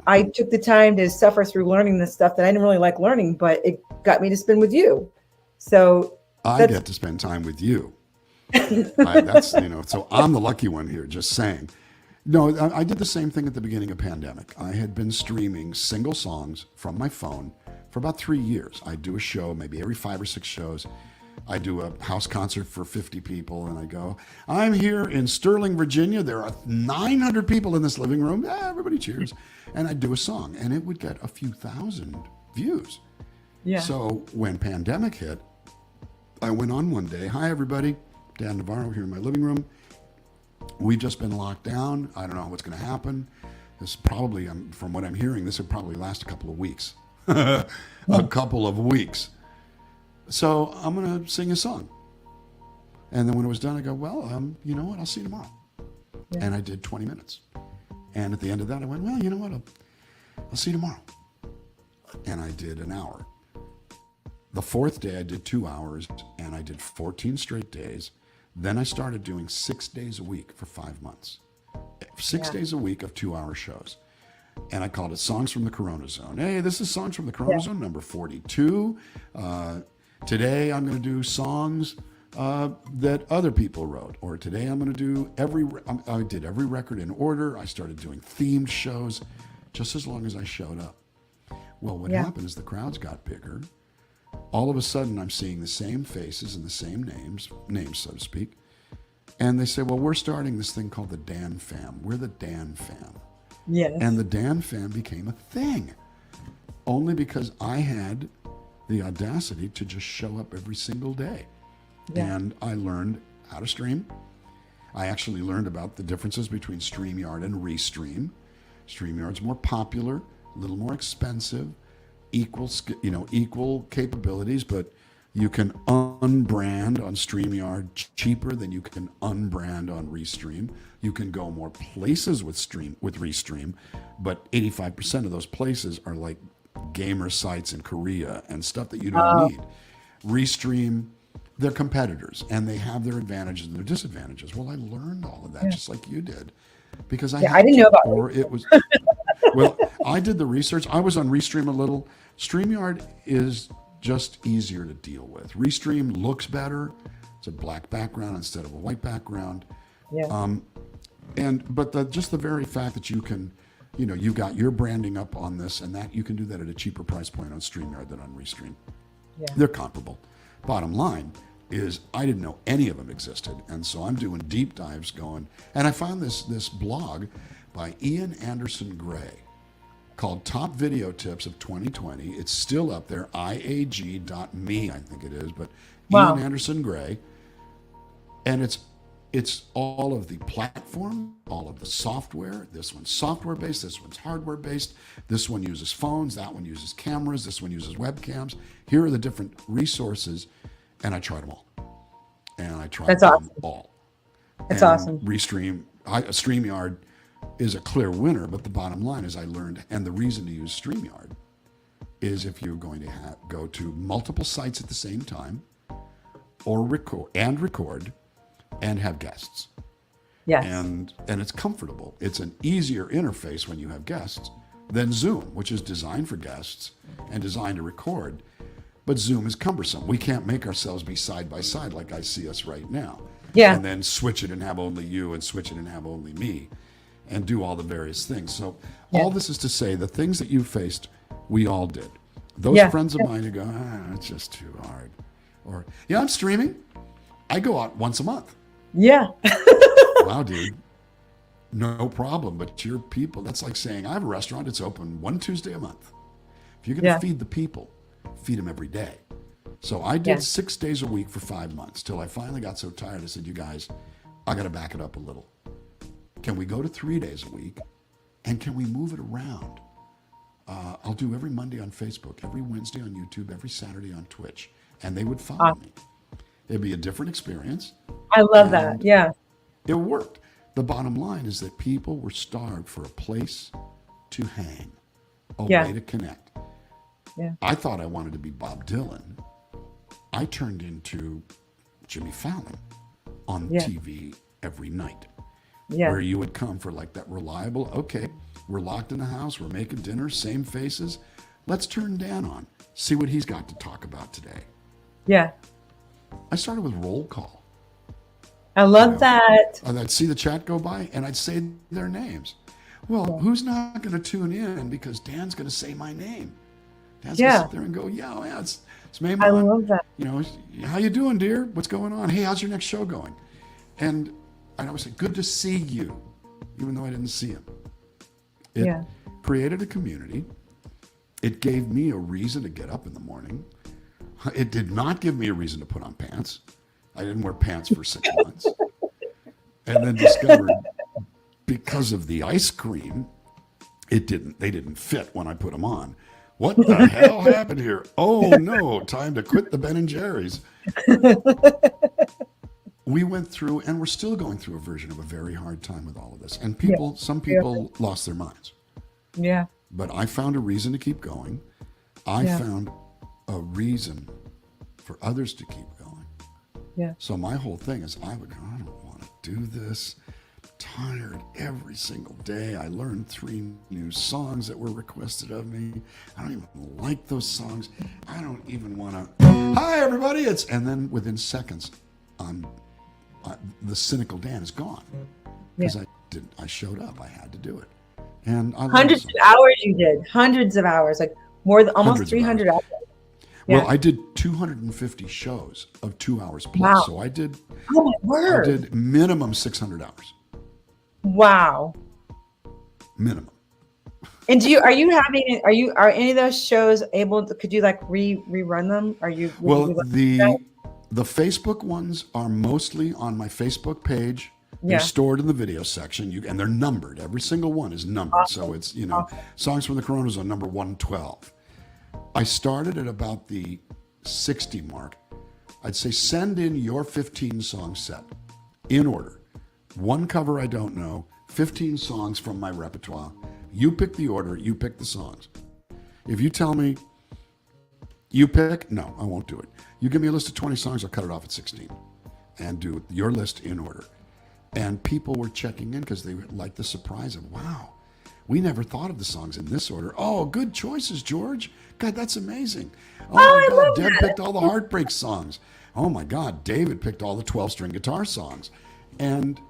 I took the time to suffer through learning this stuff that I didn't really like learning, but it got me to spend with you. So I get to spend time with you. So I'm the lucky one here, just saying. No, I did the same thing at the beginning of pandemic. I had been streaming single songs from my phone for about 3 years. I do a show, maybe every 5 or 6 shows. I do a house concert for 50 people, and I go, I'm here in Sterling, Virginia. There are 900 people in this living room. Everybody cheers. And I'd do a song, and it would get a few thousand views. Yeah. So when pandemic hit, I went on one day. Hi, everybody. Dan Navarro here in my living room. We've just been locked down. I don't know what's going to happen. This probably, from what I'm hearing, this will probably last a couple of weeks. A couple of weeks. So I'm going to sing a song. And then when it was done, I go, well, you know what? I'll see you tomorrow. Yeah. And I did 20 minutes. And at the end of that, I went, well, you know what? I'll see you tomorrow. And I did an hour. The fourth day, I did 2 hours, and I did 14 straight days. Then I started doing 6 days a week for 5 months. 6 days a week of 2-hour shows. and I called it Songs from the Corona Zone. Hey, this is Songs from the Corona Zone, number 42. Today I'm going to do songs that other people wrote, or today I'm going to do I did every record in order. I started doing themed shows just as long as I showed up. Well, what happened is the crowds got bigger. All of a sudden, I'm seeing the same faces and the same names, so to speak. And they say, well, we're starting this thing called the Dan Fam. We're the Dan Fam. Yes. And the Dan Fam became a thing only because I had the audacity to just show up every single day. Yeah. And I learned how to stream. I actually learned about the differences between StreamYard and Restream. StreamYard's more popular, a little more expensive, equal capabilities, but you can unbrand on StreamYard cheaper than you can unbrand on Restream. You can go more places with Restream, but 85% of those places are like gamer sites in Korea and stuff that you don't need. Restream, they're competitors and they have their advantages and their disadvantages. Well, I learned all of that just like you did because I didn't know about it was well, I did the research. I was on Restream a little. StreamYard is just easier to deal with. Restream looks better. It's a black background instead of a white background. Yeah. But just the very fact that you can, you've got your branding up on this and that you can do that at a cheaper price point on StreamYard than on Restream. Yeah. They're comparable. Bottom line is I didn't know any of them existed. And so I'm doing deep dives going, and I found this blog by Ian Anderson Gray called Top Video Tips of 2020. It's still up there, iag.me, I think it is, but Ian Anderson Gray. And it's all of the platform, all of the software. This one's software-based, this one's hardware-based. This one uses phones, that one uses cameras, this one uses webcams. Here are the different resources, and I tried them all. And I tried them all. That's awesome. StreamYard is a clear winner, but the bottom line is I learned, and the reason to use StreamYard is if you're going to go to multiple sites at the same time, or record and have guests. Yes. And it's comfortable. It's an easier interface when you have guests than Zoom, which is designed for guests and designed to record. But Zoom is cumbersome. We can't make ourselves be side by side like I see us right now. Yeah. And then switch it and have only you and switch it and have only me and do all the various things. So all this is to say the things that you faced, we all did. Those friends of mine who go, it's just too hard. Or, I'm streaming. I go out once a month. Yeah. Wow, dude. No problem. But your people, that's like saying I have a restaurant. It's open one Tuesday a month. If you're going to feed the people, feed them every day. So I did 6 days a week for 5 months till I finally got so tired. I said, you guys, I got to back it up a little. Can we go to 3 days a week? And can we move it around? I'll do every Monday on Facebook, every Wednesday on YouTube, every Saturday on Twitch. And they would follow me. It'd be a different experience. I love that. Yeah. It worked. The bottom line is that people were starved for a place to hang, a way to connect. Yeah. I thought I wanted to be Bob Dylan. I turned into Jimmy Fallon on TV every night. Yeah. Where you would come for like that reliable, okay, we're locked in the house, we're making dinner, same faces. Let's turn Dan on, see what he's got to talk about today. Yeah. I started with roll call. I love that. And I'd see the chat go by and I'd say their names. Well, who's not going to tune in because Dan's going to say my name? Dan's going to sit there and go, it's Mehuman. I love that. How you doing, dear? What's going on? Hey, how's your next show going? And I would say, good to see you, even though I didn't see him. It created a community. It gave me a reason to get up in the morning. It did not give me a reason to put on pants. I didn't wear pants for 6 months. And then discovered because of the ice cream, they didn't fit when I put them on. What the hell happened here? Oh no, time to quit the Ben and Jerry's. We went through, and we're still going through a version of a very hard time with all of this. And some people lost their minds. Yeah. But I found a reason to keep going. I found a reason for others to keep going. Yeah. So my whole thing is I don't want to do this. tired every single day. I learned 3 new songs that were requested of me. I don't even like those songs. I don't even want to. Hi, everybody. And then within seconds, the cynical Dan is gone because I showed up. I had to do it, and I hundreds of hours you did. Hundreds of hours, like more than almost 300 hours. Yeah. Well, I did 250 shows of 2 hours plus. Wow. So I did. Oh my word! I did minimum 600 hours. Wow. Minimum. And are any of those shows able to, could you like rerun them? The Facebook ones are mostly on my Facebook page. They're stored in the video section, and they're numbered. Every single one is numbered. Awesome. So it's, Songs from the Coronas on number 112. I started at about the 60 mark. I'd say send in your 15 song set in order. One cover I don't know, 15 songs from my repertoire. You pick the order, you pick the songs. If you tell me you pick, no, I won't do it. You give me a list of 20 songs, I'll cut it off at 16 and do your list in order. And people were checking in because they liked the surprise of, wow, we never thought of the songs in this order. Oh, good choices, George. God, that's amazing. Oh my God, Deb picked all the heartbreak songs. Oh my God, David picked all the 12-string guitar songs. And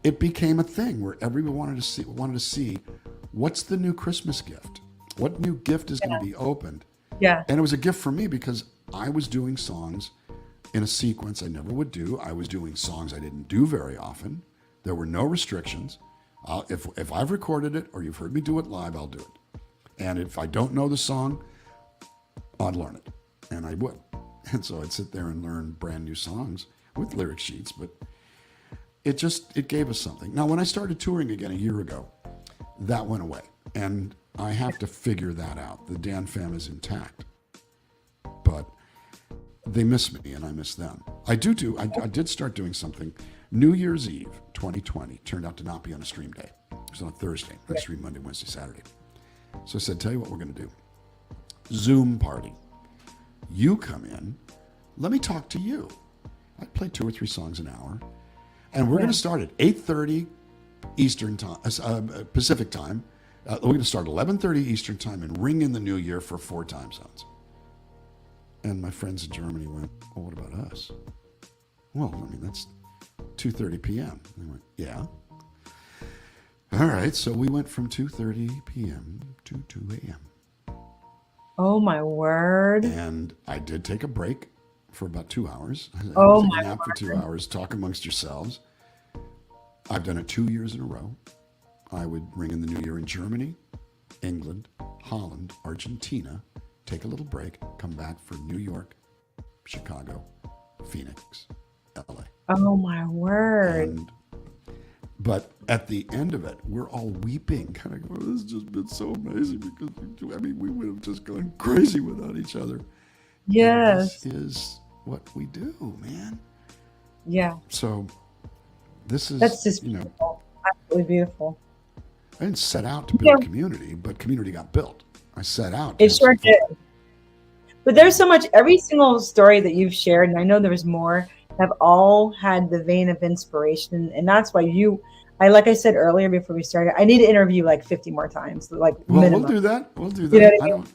it became a thing where everyone wanted to see what's the new Christmas gift? What new gift is going to be opened? Yeah. And it was a gift for me because I was doing songs in a sequence I never would do. I was doing songs I didn't do very often. There were no restrictions. If I've recorded it or you've heard me do it live, I'll do it. And if I don't know the song, I'd learn it. And I would. And so I'd sit there and learn brand new songs with lyric sheets, but it gave us something. Now, when I started touring again a year ago, that went away. And I have to figure that out. The Dan fam is intact. But they miss me and I miss them. I did start doing something. New Year's Eve 2020 turned out to not be on a stream day. It was on a Thursday. I streamed Monday, Wednesday, Saturday. So I said, tell you what we're going to do. Zoom party. You come in. Let me talk to you. I play 2 or 3 songs an hour. And we're going to start at 8:30 Eastern time, Pacific time. We're going to start 11:30 Eastern time and ring in the new year for 4 time zones. And my friends in Germany went, well, what about us? Well, I mean, that's 2:30 p.m. And they went, yeah. All right, so we went from 2:30 p.m. to 2 a.m. Oh, my word. And I did take a break for about 2 hours. Oh, my nap for 2 hours, talk amongst yourselves. I've done it 2 years in a row. I would ring in the new year in Germany, England, Holland, Argentina, take a little break, come back for New York, Chicago, Phoenix, LA. Oh, my word. But at the end of it, we're all weeping, kind of going, this has just been so amazing because, we would have just gone crazy without each other. Yes. And this is what we do, man. Yeah. So that's just beautiful. Absolutely beautiful. I didn't set out to build community, but community got built. I set out. It sure did. But there's so much, every single story that you've shared, and I know there's more, have all had the vein of inspiration. And that's why like I said earlier before we started, I need to interview like 50 more times. Well, minimum. We'll do that. You know what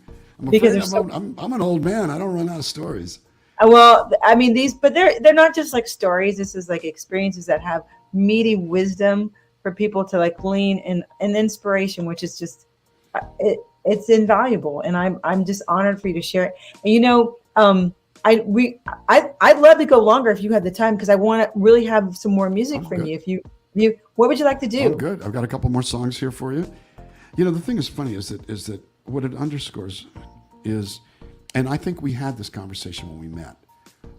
I mean? I'm an old man. I don't run out of stories. Well, I mean, but they're not just like stories. This is like experiences that have meaty wisdom for people to like glean and inspiration, which is just, it's invaluable. And I'm just honored for you to share it. And I'd love to go longer if you had the time, because I want to really have some more music from you. If you, what would you like to do? I'm good. I've got a couple more songs here for you. The thing is funny is that what it underscores is, and I think we had this conversation when we met,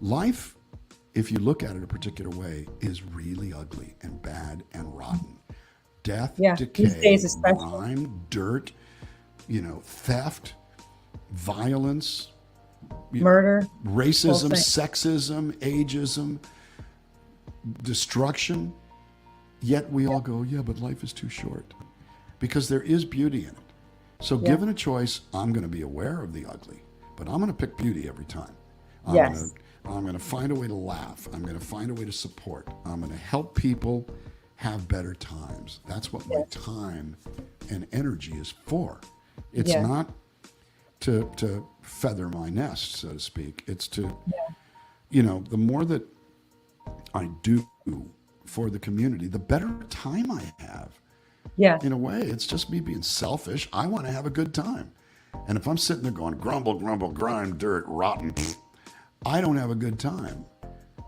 life, if you look at it a particular way, is really ugly and bad and rotten. Death, decay, crime, dirt, theft, violence, murder, racism, sexism, ageism, destruction. Yet we all go, yeah, but life is too short, because there is beauty in it. So given a choice, I'm going to be aware of the ugly, but I'm going to pick beauty every time. I'm going to find a way to laugh. I'm going to find a way to support. I'm going to help people have better times. That's what my time and energy is for. It's not to feather my nest, so to speak. It's to, you know, the more that I do for the community, the better time I have. Yeah. In a way, it's just me being selfish. I want to have a good time. And if I'm sitting there going, grumble, grumble, grind, dirt, rotten, I don't have a good time.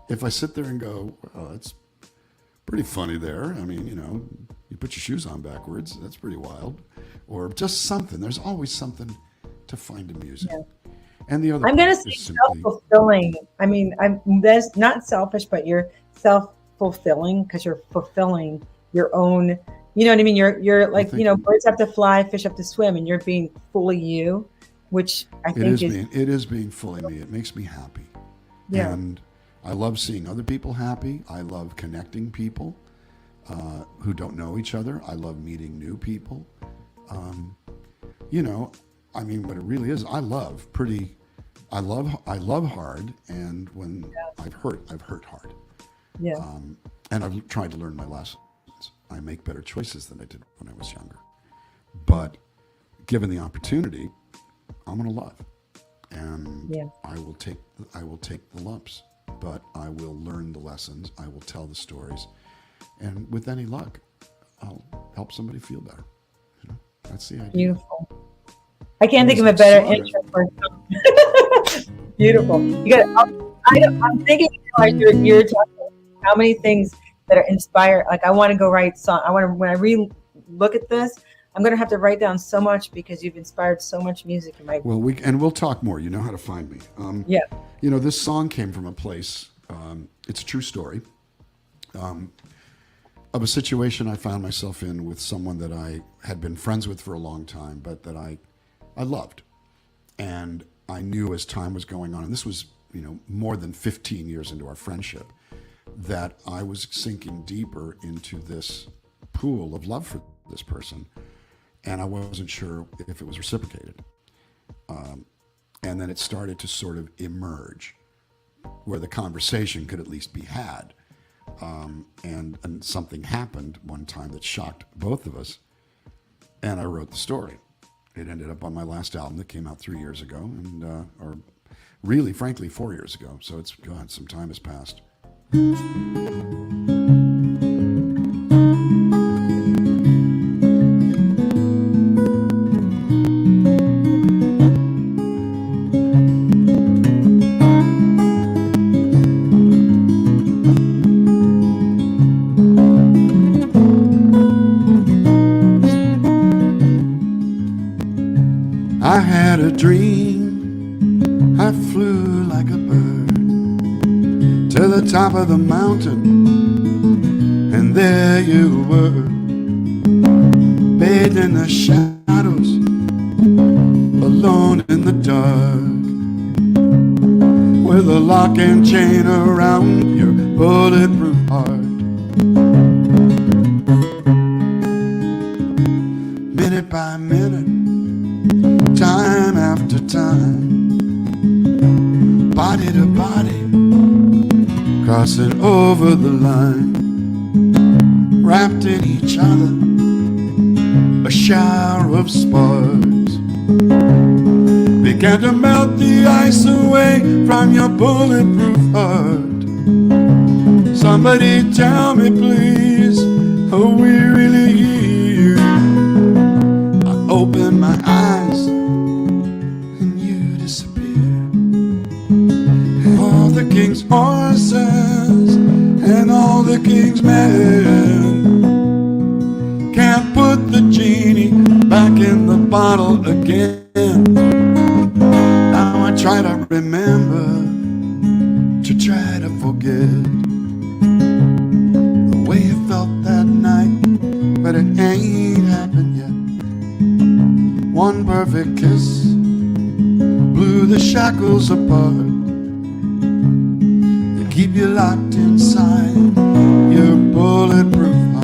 If I sit there and go, well, that's pretty funny there. I mean, you know, you put your shoes on backwards. That's pretty wild. Or just something. There's always something to find in music. Yeah. And the other, I'm going to say self-fulfilling. I mean, that's not selfish, but you're self-fulfilling because you're fulfilling your own. You know what I mean? You're like, you know, birds have to fly, fish have to swim, and you're being fully you, which I think it is being fully me. It makes me happy. Yeah. And I love seeing other people happy. I love connecting people who don't know each other. I love meeting new people. You know, I mean, what it really is, I love hard. And when I've hurt hard. Yeah. And I've tried to learn my lessons. I make better choices than I did when I was younger. But given the opportunity, I'm going to love. And I will take the lumps, but I will learn the lessons. I will tell the stories. And with any luck, I'll help somebody feel better. You know, that's the idea. Beautiful. I can't think of a better intro for beautiful. You got. I'm thinking like you're talking about how many things that are inspired. Like I want to go write song. When I look at this, I'm going to have to write down so much because you've inspired so much music in my. Well, we'll talk more. You know how to find me. You know, this song came from a place. It's a true story of a situation I found myself in with someone that I had been friends with for a long time, but that I loved, and I knew as time was going on, and this was, you know, more than 15 years into our friendship, that I was sinking deeper into this pool of love for this person, and I wasn't sure if it was reciprocated. And then it started to sort of emerge where the conversation could at least be had. And something happened one time that shocked both of us, and I wrote the story. It ended up on my last album that came out 3 years ago, and or really, frankly, 4 years ago. So it's gone. Some time has passed. I had a dream, I flew like a bird to the top of the mountain, and there you were, bathed in the shadows, alone in the dark, with a lock and chain around your bulletproof heart. Minute by minute, time after time, body to body, crossing over the line, wrapped in each other, a shower of sparks began to melt the ice away from your bulletproof heart. Somebody tell me please, are we really here? I open my eyes and you disappear. All the king's horses and all the king's men can't put the genie back in the bottle again. Now I try to remember, to try to forget the way it felt that night, but it ain't happened yet. One perfect kiss blew the shackles apart. They keep you locked inside your bulletproof heart.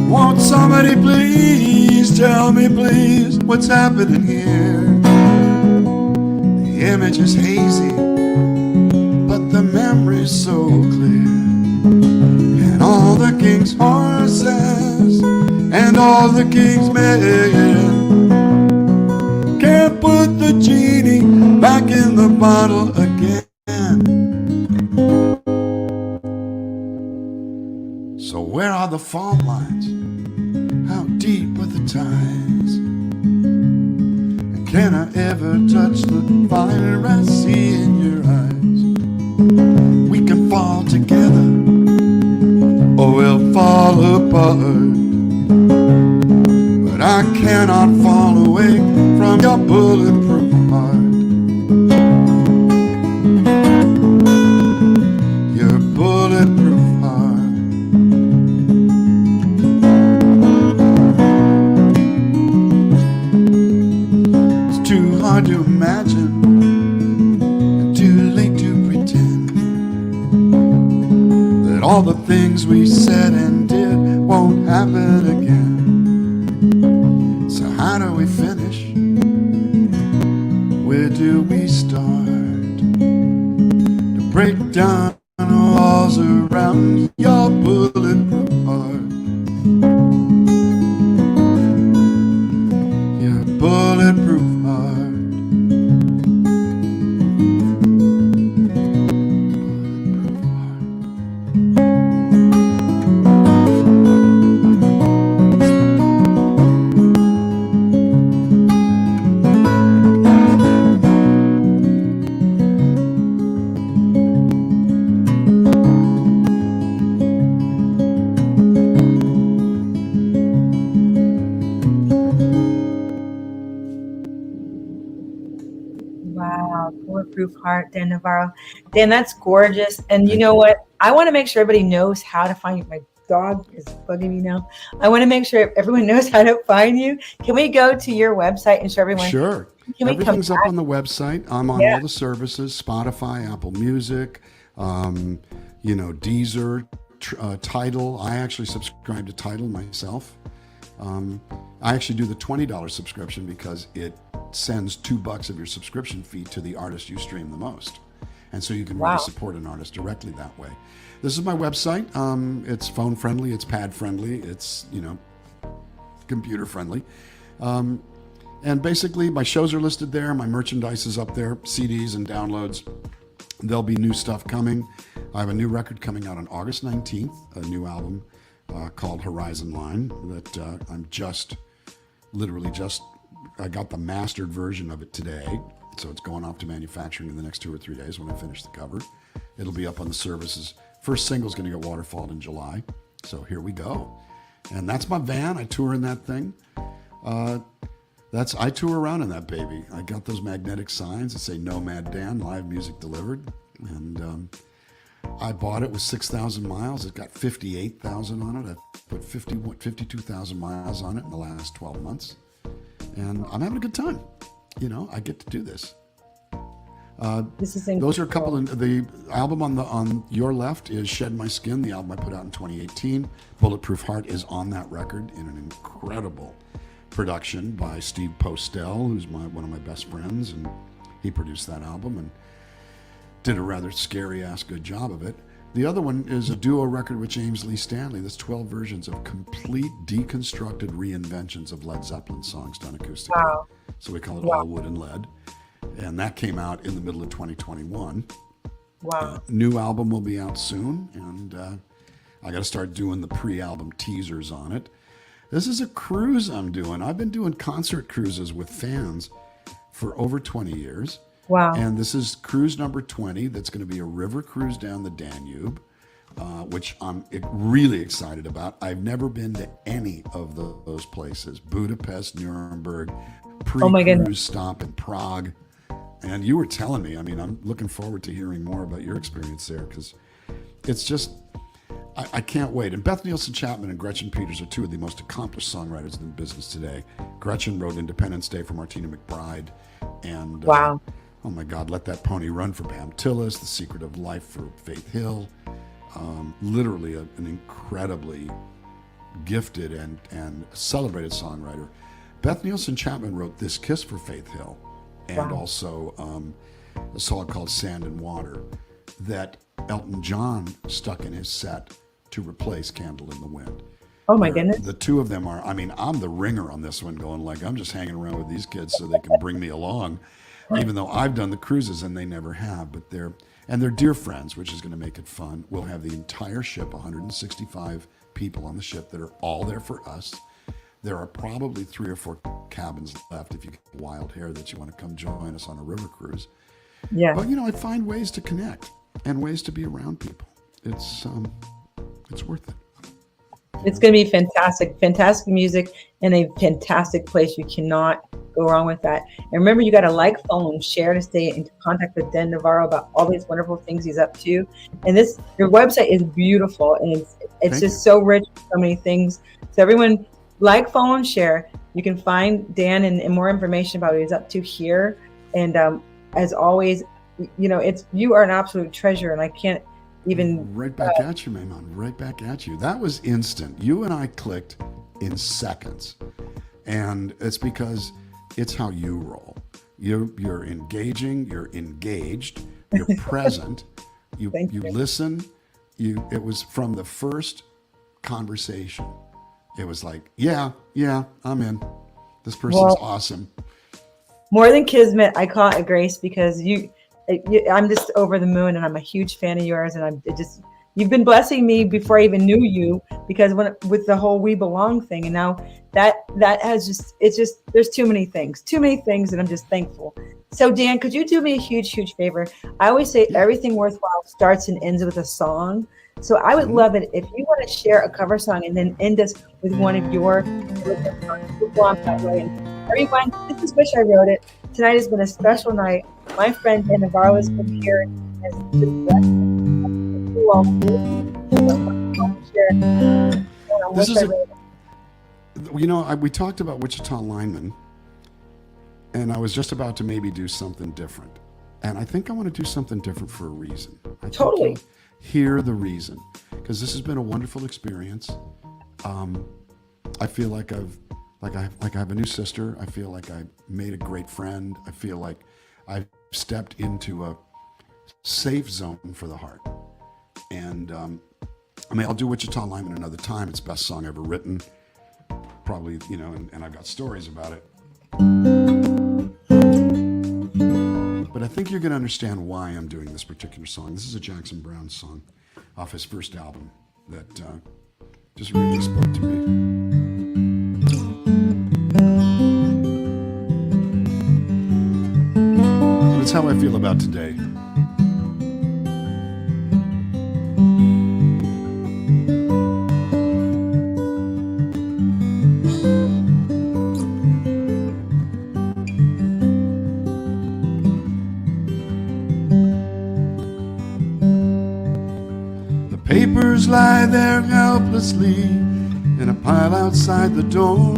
Won't some Somebody please tell me, please, what's happening here? The image is hazy, but the memory's so clear. And all the king's horses and all the king's men can't put the genie back in the bottle again. So where are the fault lines? How deep are the tides? And can I ever touch the fire I see in your eyes? We can fall together or we'll fall apart, but I cannot fall away from your bulletproof heart. Your bulletproof heart. It's too hard to imagine and too late to pretend that all the things we said and did won't happen again. So how do we finish? Where do we start? To break down the walls around your bulletproof heart. Your bulletproof heart. Bulletproof Heart, Dan Navarro. Dan, that's gorgeous. And you know what? I want to make sure everybody knows how to find you. My dog is bugging me now. I want to make sure everyone knows how to find you. Can we go to your website and show everyone? Sure. Everything's up on the website. I'm on all the services, Spotify, Apple Music, Deezer, Tidal. I actually subscribe to Tidal myself. I actually do the $20 subscription because it sends $2 of your subscription fee to the artist you stream the most. And so you can really support an artist directly that way. This is my website. It's phone friendly, it's pad friendly, it's, computer friendly. And basically my shows are listed there. My merchandise is up there, CDs and downloads. There'll be new stuff coming. I have a new record coming out on August 19th, a new album called Horizon Line that I got the mastered version of it today. So it's going off to manufacturing in the next 2 or 3 days when I finish the cover. It'll be up on the services. First single's going to get waterfalled in July. So here we go. And that's my van. I tour in that thing. I tour around in that baby. I got those magnetic signs that say Nomad Dan, live music delivered. And I bought it with 6,000 miles. It's got 58,000 on it. I've put 52,000 miles on it in the last 12 months. And I'm having a good time. I get to do this. This is incredible. Those are a couple of the album on your left is Shed My Skin, the album I put out in 2018. Bulletproof Heart is on that record in an incredible production by Steve Postell, who's one of my best friends, and he produced that album and did a rather scary-ass good job of it. The other one is a duo record with James Lee Stanley. That's 12 versions of complete deconstructed reinventions of Led Zeppelin songs done acoustically. Wow. So we call it All Wood and Lead. And that came out in the middle of 2021. Wow. New album will be out soon, and I got to start doing the pre-album teasers on it. This is a cruise I'm doing. I've been doing concert cruises with fans for over 20 years. Wow. And this is cruise number 20. That's going to be a river cruise down the Danube, which I'm really excited about. I've never been to any of those places. Budapest, Nuremberg, pre-cruise stop in Prague. And you were telling me, I'm looking forward to hearing more about your experience there, because it's just, I can't wait. And Beth Nielsen Chapman and Gretchen Peters are two of the most accomplished songwriters in the business today. Gretchen wrote Independence Day for Martina McBride. And wow. Oh my God, Let That Pony Run for Pam Tillis, The Secret of Life for Faith Hill. Literally an incredibly gifted and celebrated songwriter. Beth Nielsen Chapman wrote This Kiss for Faith Hill, and also a song called Sand and Water that Elton John stuck in his set to replace Candle in the Wind. Oh my goodness. The two of them are, I mean, I'm the ringer on this one, going like, I'm just hanging around with these kids so they can bring me along, even though I've done the cruises and they never have, but they're dear friends, which is going to make it fun. We'll have the entire ship, 165 people on the ship that are all there for us. There are probably 3 or 4 cabins left if you get wild hair that you want to come join us on a river cruise. Yeah. But, I find ways to connect and ways to be around people. It's worth it. It's going to be fantastic, fantastic music in a fantastic place. You cannot go wrong with that. And remember, you got to like, follow, and share to stay in contact with Dan Navarro about all these wonderful things he's up to. And your website is beautiful, and it's just so rich with so many things. So everyone, like, follow, and share. You can find Dan and more information about what he's up to here. And as always, you are an absolute treasure, and I can't even right back at you, Mehuman. Right back at you. That was instant. You and I clicked in seconds, and it's because it's how you roll. You're engaging. You're engaged. You're present. You listen. It was from the first conversation. It was like, yeah, I'm in. This person's awesome. More than kismet, I call it a grace, because I'm just over the moon, and I'm a huge fan of yours, and you've been blessing me before I even knew you, because with the whole We Belong thing, and now that has there's too many things, and I'm just thankful. So Dan, could you do me a huge favor? I always say everything worthwhile starts and ends with a song. So I would love it if you want to share a cover song and then end us with one of your songs that way. And everyone, this is Wish I Wrote It. Tonight has been a special night. My friend Dan Navarro has been here and has just blessed me. You all share. We talked about Wichita linemen, and I was just about to maybe do something different. And I think I want to do something different for a reason. Totally. Hear the reason, because this has been a wonderful experience. I feel like I have a new sister. I feel like I made a great friend. I feel like I've stepped into a safe zone for the heart. And I'll do Wichita Lineman another time. It's the best song ever written. Probably, and I've got stories about it. But I think you're going to understand why I'm doing this particular song. This is a Jackson Browne song off his first album that just really spoke to me. And it's how I feel about today. Papers lie there helplessly in a pile outside the door.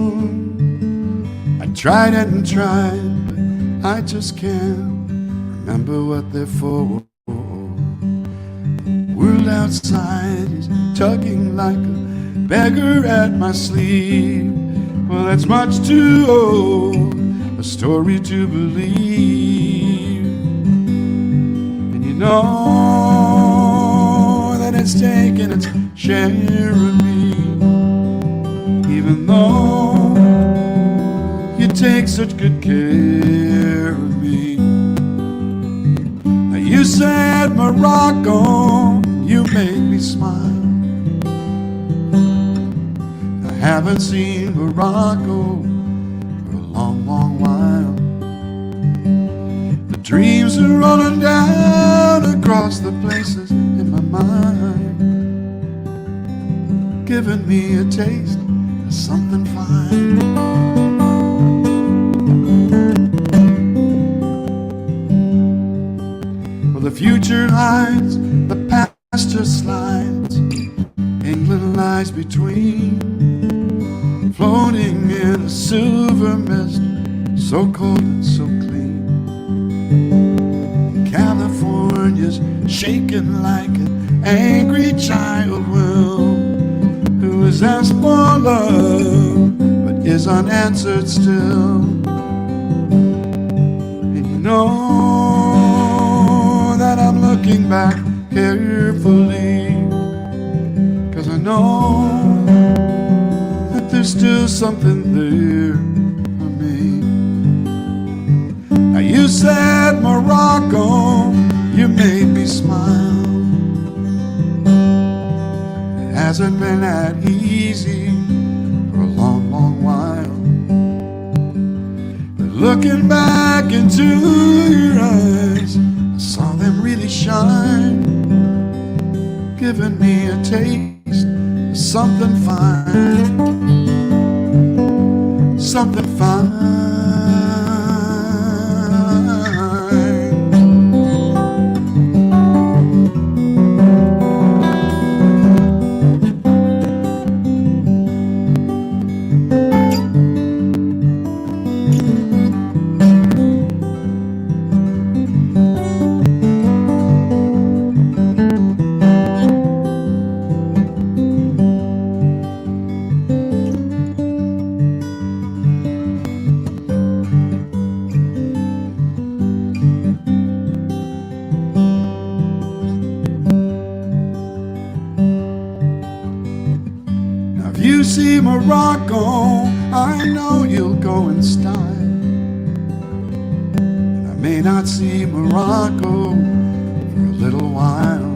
I tried and tried, but I just can't remember what they're for. The world outside is tugging like a beggar at my sleeve. Well, that's much too old a story to believe. And it's taken its share of me, even though you take such good care of me. Now you said Morocco, you made me smile. I haven't seen Morocco for a long, long while. The dreams are rolling down across the places in my mind, giving me a taste of something fine. Well, the future hides, the past just slides, England lies between, floating in a silver mist, so cold and so clean. California's shaking like an angry child will, who is has asked for love, but is unanswered still. And you know that I'm looking back carefully, 'cause I know that there's still something there for me. Now you said Morocco, you made me smile. It hasn't been that easy for a long, long while. But looking back into your eyes, I saw them really shine, giving me a taste of something fine, something fine. See Morocco, I know you'll go in style. And I may not see Morocco for a little while,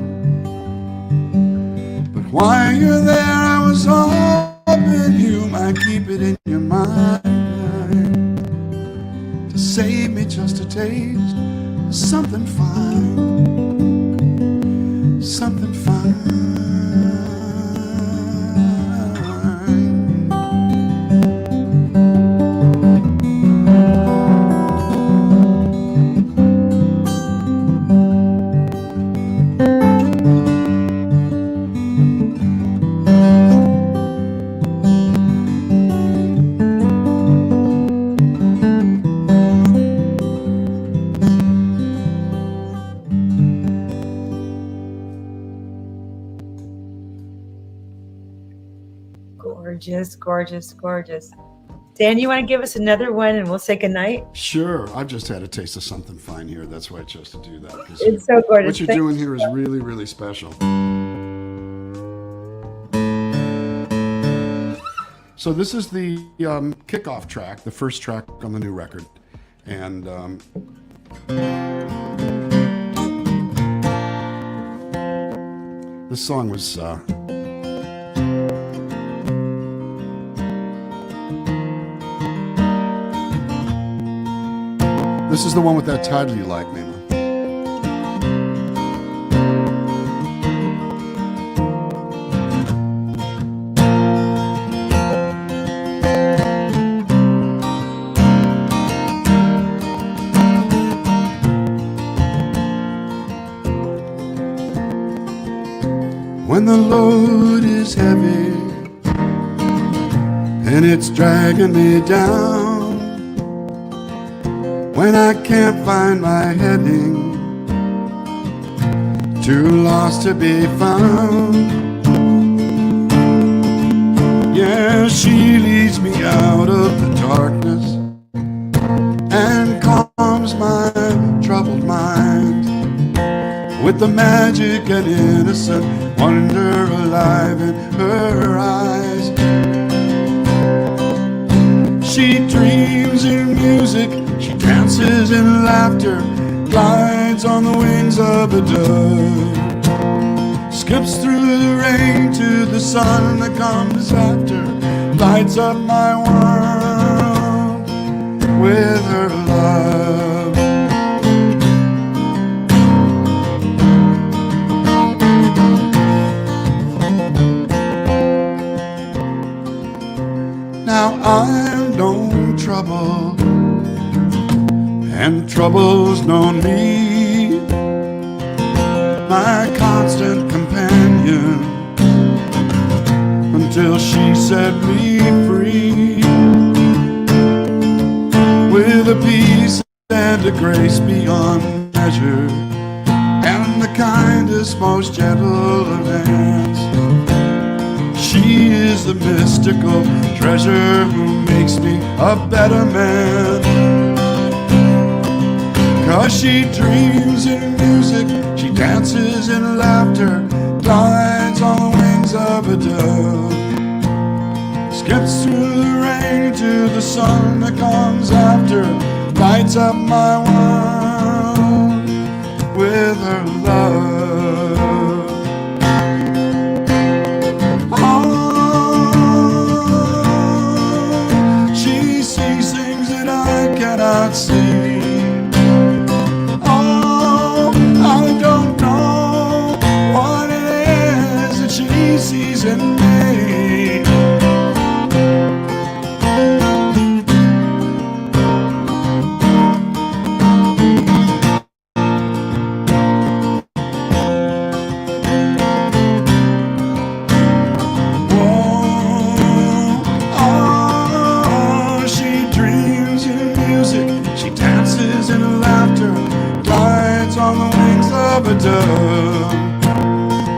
but while you're there, I was hoping you might keep it in your mind to save me just a taste of something fine, something fine. Gorgeous, gorgeous, gorgeous. Dan, you want to give us another one and we'll say goodnight? Sure. I've just had a taste of something fine here. That's why I chose to do that. It's so gorgeous. What you're doing here is really, really special. So this is the kickoff track, the first track on the new record. And this song was... This is the one with that title you like, Mehuman. When the load is heavy and it's dragging me down, when I can't find my heading, too lost to be found. Yeah, she leads me out of the darkness and calms my troubled mind with the magic and innocent wonder alive in her eyes. She dreams in music, she dances in laughter, glides on the wings of a dove, skips through the rain to the sun that comes after, lights up my world with her love. Now I'm no trouble, and trouble's known me, my constant companion, until she set me free, with a peace and a grace beyond measure, and the kindest, most gentle of hands. she is the mystical treasure who makes me a better man. 'Cause she dreams in music, she dances in laughter, glides on the wings of a dove, skips through the rain to the sun that comes after, lights up my world with her love. Oh, she sees things that I cannot see. Oh, I don't know what it is that she sees in me.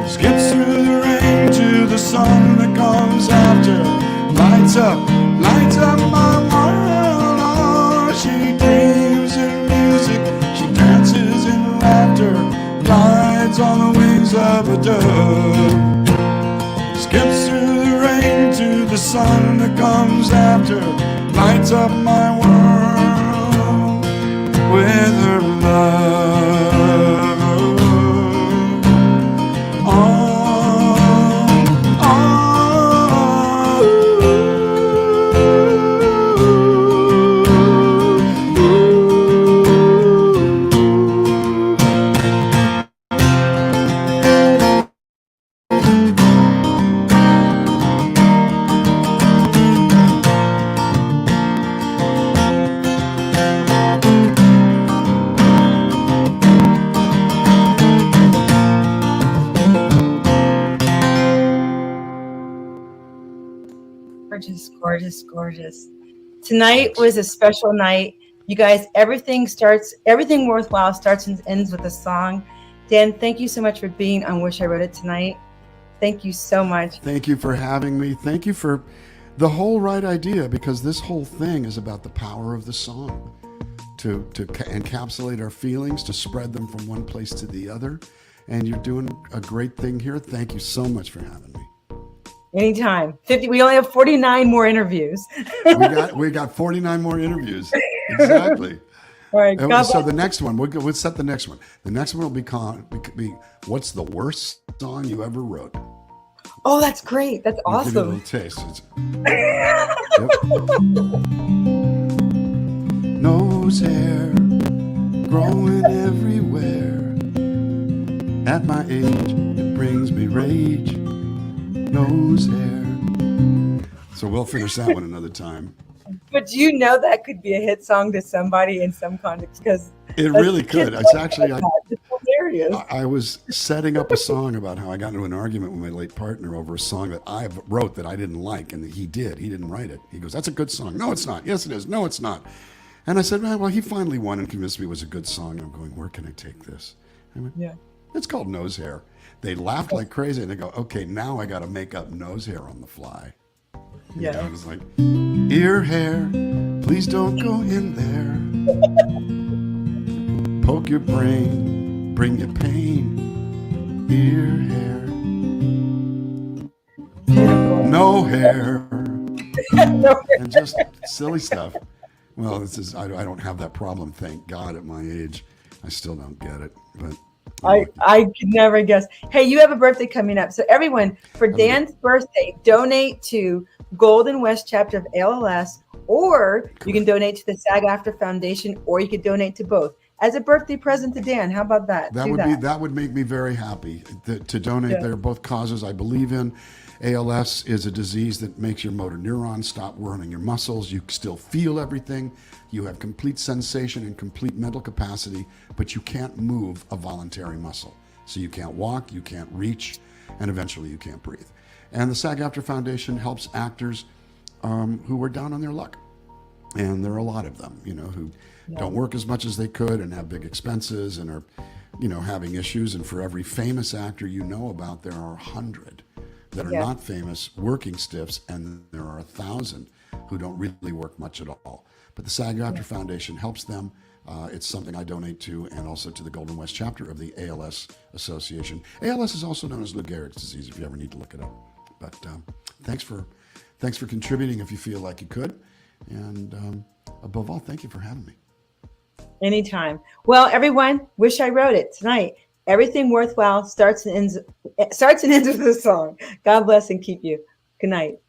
Skips through the rain to the sun that comes after, lights up my world. Oh, she dreams in music, she dances in laughter, glides on the wings of a dove, skips through the rain to the sun that comes after, lights up my world with her love. Gorgeous, gorgeous, gorgeous. Tonight was a special night. You guys, everything worthwhile starts and ends with a song. Dan, thank you so much for being on Wish I Wrote It tonight. Thank you so much. Thank you for having me. Thank you for the whole right idea, because this whole thing is about the power of the song to encapsulate our feelings, to spread them from one place to the other. And you're doing a great thing here. Thank you so much for having me. Anytime. 50. We only have 49 more interviews. we got 49 more interviews. Exactly. All right. So the next one, we'll set the next one. The next one will be what's the worst song you ever wrote? Oh, that's great. That's awesome. Give you a little taste. Nose hair growing everywhere. At my age, it brings me rage. Nose hair. So we'll finish that one another time. But you know that could be a hit song to somebody in some context, because it really could. It's actually it's hilarious. I was setting up a song about how I got into an argument with my late partner over a song that I wrote that I didn't like, and he didn't write it. He goes, "That's a good song." "No, it's not." "Yes, it is." "No, it's not." And I said, well, he finally won and convinced me it was a good song. I'm going, where can I take this? I went, yeah. It's called Nose Hair. They laughed like crazy, and they go, okay, now I got to make up nose hair on the fly. Yeah. I was like, ear hair, please don't go in there. Poke your brain, bring you pain. Ear hair. No hair. And just silly stuff. Well, I don't have that problem, thank God, at my age. I still don't get it, but I could never guess. Hey, you have a birthday coming up. So everyone, for Dan's birthday, donate to Golden West chapter of ALS, or you can donate to the SAG-AFTRA Foundation, or you could donate to both as a birthday present to Dan. How about that? That would make me very happy to donate. Yeah. They're both causes I believe in. ALS is a disease that makes your motor neurons stop running your muscles. You still feel everything. You have complete sensation and complete mental capacity, but you can't move a voluntary muscle. So you can't walk, you can't reach, and eventually you can't breathe. And the SAG-AFTRA Foundation helps actors who are down on their luck. And there are a lot of them, who don't work as much as they could and have big expenses and are, having issues. And for every famous actor you know about, there are 100 that are not famous working stiffs, and there are 1,000 who don't really work much at all. But the SAG-AFTRA Foundation helps them. It's something I donate to, and also to the Golden West chapter of the ALS Association. ALS is also known as Lou Gehrig's disease, if you ever need to look it up. But thanks for contributing if you feel like you could. And above all, thank you for having me. Anytime. Well, everyone, Wish I Wrote It tonight. Everything worthwhile starts and ends with the song. God bless and keep you. Good night.